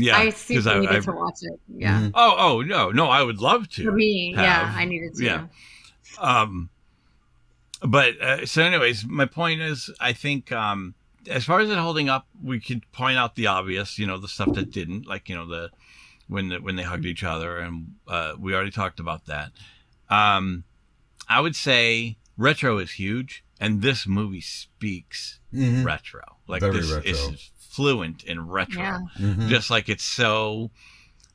[SPEAKER 4] Yeah,
[SPEAKER 5] I super needed to watch it. Yeah.
[SPEAKER 4] Oh no, I would love to.
[SPEAKER 5] For me, I needed to.
[SPEAKER 4] Yeah. But so, anyways, my point is, I think as far as it holding up, we could point out the obvious. The stuff that didn't, like the when they hugged each other, and we already talked about that. I would say retro is huge, and this movie speaks retro. Like
[SPEAKER 1] very
[SPEAKER 4] this
[SPEAKER 1] retro.
[SPEAKER 4] is fluent in retro, just like it's so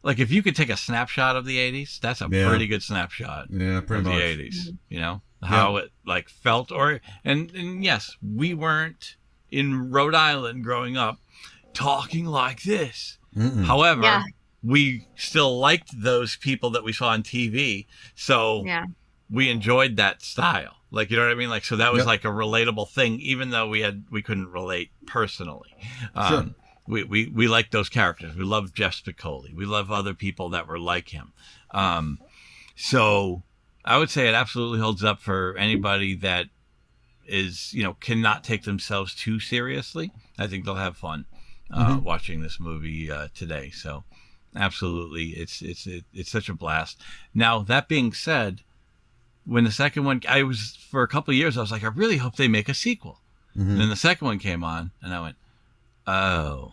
[SPEAKER 4] like if you could take a snapshot of the 80s, that's a pretty good snapshot of
[SPEAKER 1] pretty much.
[SPEAKER 4] the 80s. How it like felt, and yes, we weren't in Rhode Island growing up talking like this. However, we still liked those people that we saw on TV, so we enjoyed that style. Like, you know what I mean? Like, so that was like a relatable thing, even though we couldn't relate personally.
[SPEAKER 1] Sure.
[SPEAKER 4] We like those characters. We love Jeff Spicoli. We love other people that were like him. So I would say it absolutely holds up for anybody that is, cannot take themselves too seriously. I think they'll have fun watching this movie today. So absolutely, it's such a blast. Now, that being said, when the second one, for a couple of years, I was like, I really hope they make a sequel. And then the second one came on, and I went, oh.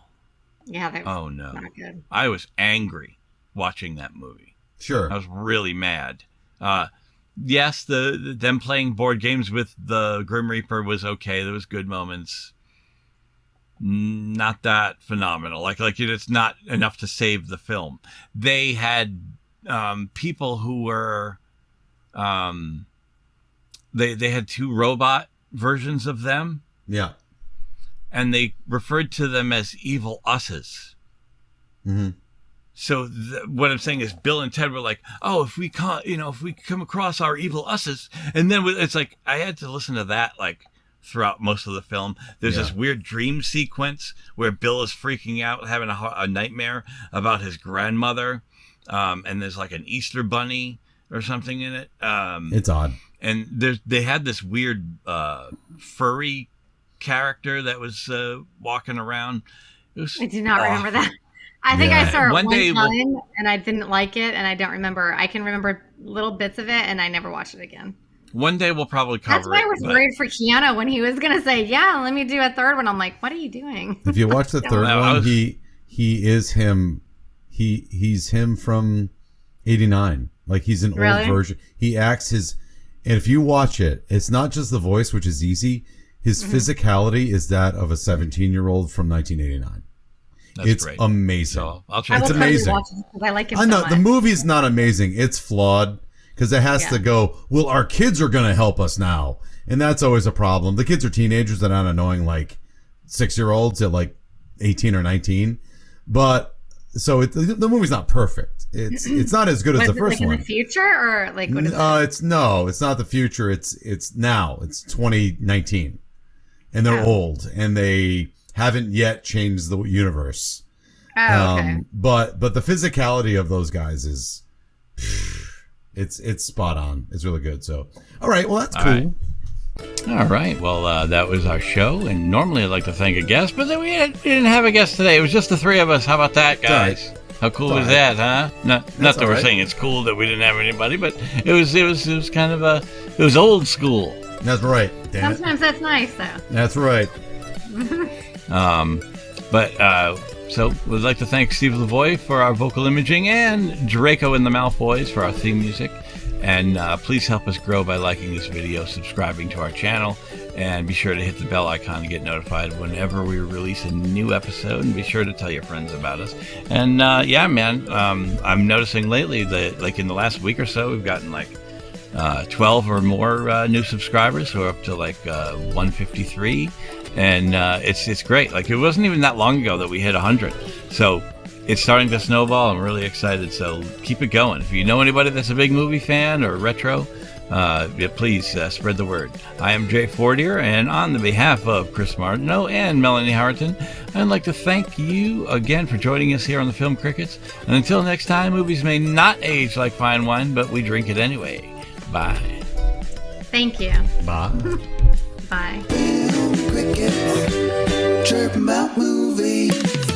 [SPEAKER 5] Yeah, that was
[SPEAKER 4] no.
[SPEAKER 5] not good.
[SPEAKER 4] I was angry watching that movie.
[SPEAKER 1] Sure.
[SPEAKER 4] I was really mad. Yes, them playing board games with the Grim Reaper was okay. There was good moments. Not that phenomenal. Like it's not enough to save the film. They had people who were they had two robot versions of them.
[SPEAKER 1] Yeah.
[SPEAKER 4] And they referred to them as evil usses.
[SPEAKER 1] Mm-hmm.
[SPEAKER 4] So what I'm saying is Bill and Ted were like, oh, if we come across our evil usses, and then it's like, I had to listen to that like throughout most of the film. There's this weird dream sequence where Bill is freaking out, having a nightmare about his grandmother. And there's like an Easter bunny or something in it.
[SPEAKER 1] It's odd.
[SPEAKER 4] And they had this weird furry character that was walking around.
[SPEAKER 5] I do not remember that. I think I saw it one time and I didn't like it, and I don't remember. I can remember little bits of it, and I never watched it again.
[SPEAKER 4] One day we'll probably cover it.
[SPEAKER 5] That's why I was worried for Keanu when he was going to say, yeah, let me do a third one. I'm like, what are you doing?
[SPEAKER 1] If you watch the third one, he is him. He's him from 89. Like, he's an old version. He acts his... And if you watch it, it's not just the voice, which is easy. His physicality is that of a 17-year-old from 1989. It's great. Amazing. So
[SPEAKER 4] I'll try.
[SPEAKER 1] It's amazing.
[SPEAKER 5] Watch it because I like him
[SPEAKER 1] I know
[SPEAKER 5] so much.
[SPEAKER 1] the movie's not amazing. It's flawed because it has to go, well, our kids are going to help us now. And that's always a problem. The kids are teenagers that aren't annoying like 6-year-olds at like 18 or 19. But so the movie's not perfect. It's not as good as the first one.
[SPEAKER 5] In the future or like what is it?
[SPEAKER 1] It's not the future. It's now. It's 2019. And they're old and they haven't yet changed the universe.
[SPEAKER 5] Oh, okay.
[SPEAKER 1] But the physicality of those guys is it's spot on. It's really good. So, all right. Well, that's cool.
[SPEAKER 4] All right. Well, that was our show. And normally I'd like to thank a guest, but then we didn't have a guest today. It was just the three of us. How about that, guys?
[SPEAKER 1] Right.
[SPEAKER 4] How cool was that, huh? Not that we're saying it's cool that we didn't have anybody, but it was kind of it was old school.
[SPEAKER 1] That's right.
[SPEAKER 5] Sometimes that's nice, though.
[SPEAKER 1] That's right.
[SPEAKER 4] So we'd like to thank Steve Lavoie for our vocal imaging and Draco and the Malfoys for our theme music. And please help us grow by liking this video, subscribing to our channel, and be sure to hit the bell icon to get notified whenever we release a new episode. And be sure to tell your friends about us. And I'm noticing lately that like in the last week or so, we've gotten like 12 or more new subscribers. We're up to like 153. And it's great. Like, it wasn't even that long ago that we hit 100. So it's starting to snowball. I'm really excited. So keep it going. If you know anybody that's a big movie fan or retro, please spread the word. I am Jay Fortier, and on the behalf of Chris Martineau and Melanie Howerton, I'd like to thank you again for joining us here on the Film Crickets. And until next time, movies may not age like fine wine, but we drink it anyway. Bye.
[SPEAKER 5] Thank you.
[SPEAKER 1] Bye.
[SPEAKER 5] Bye.
[SPEAKER 9] Chirping about movies.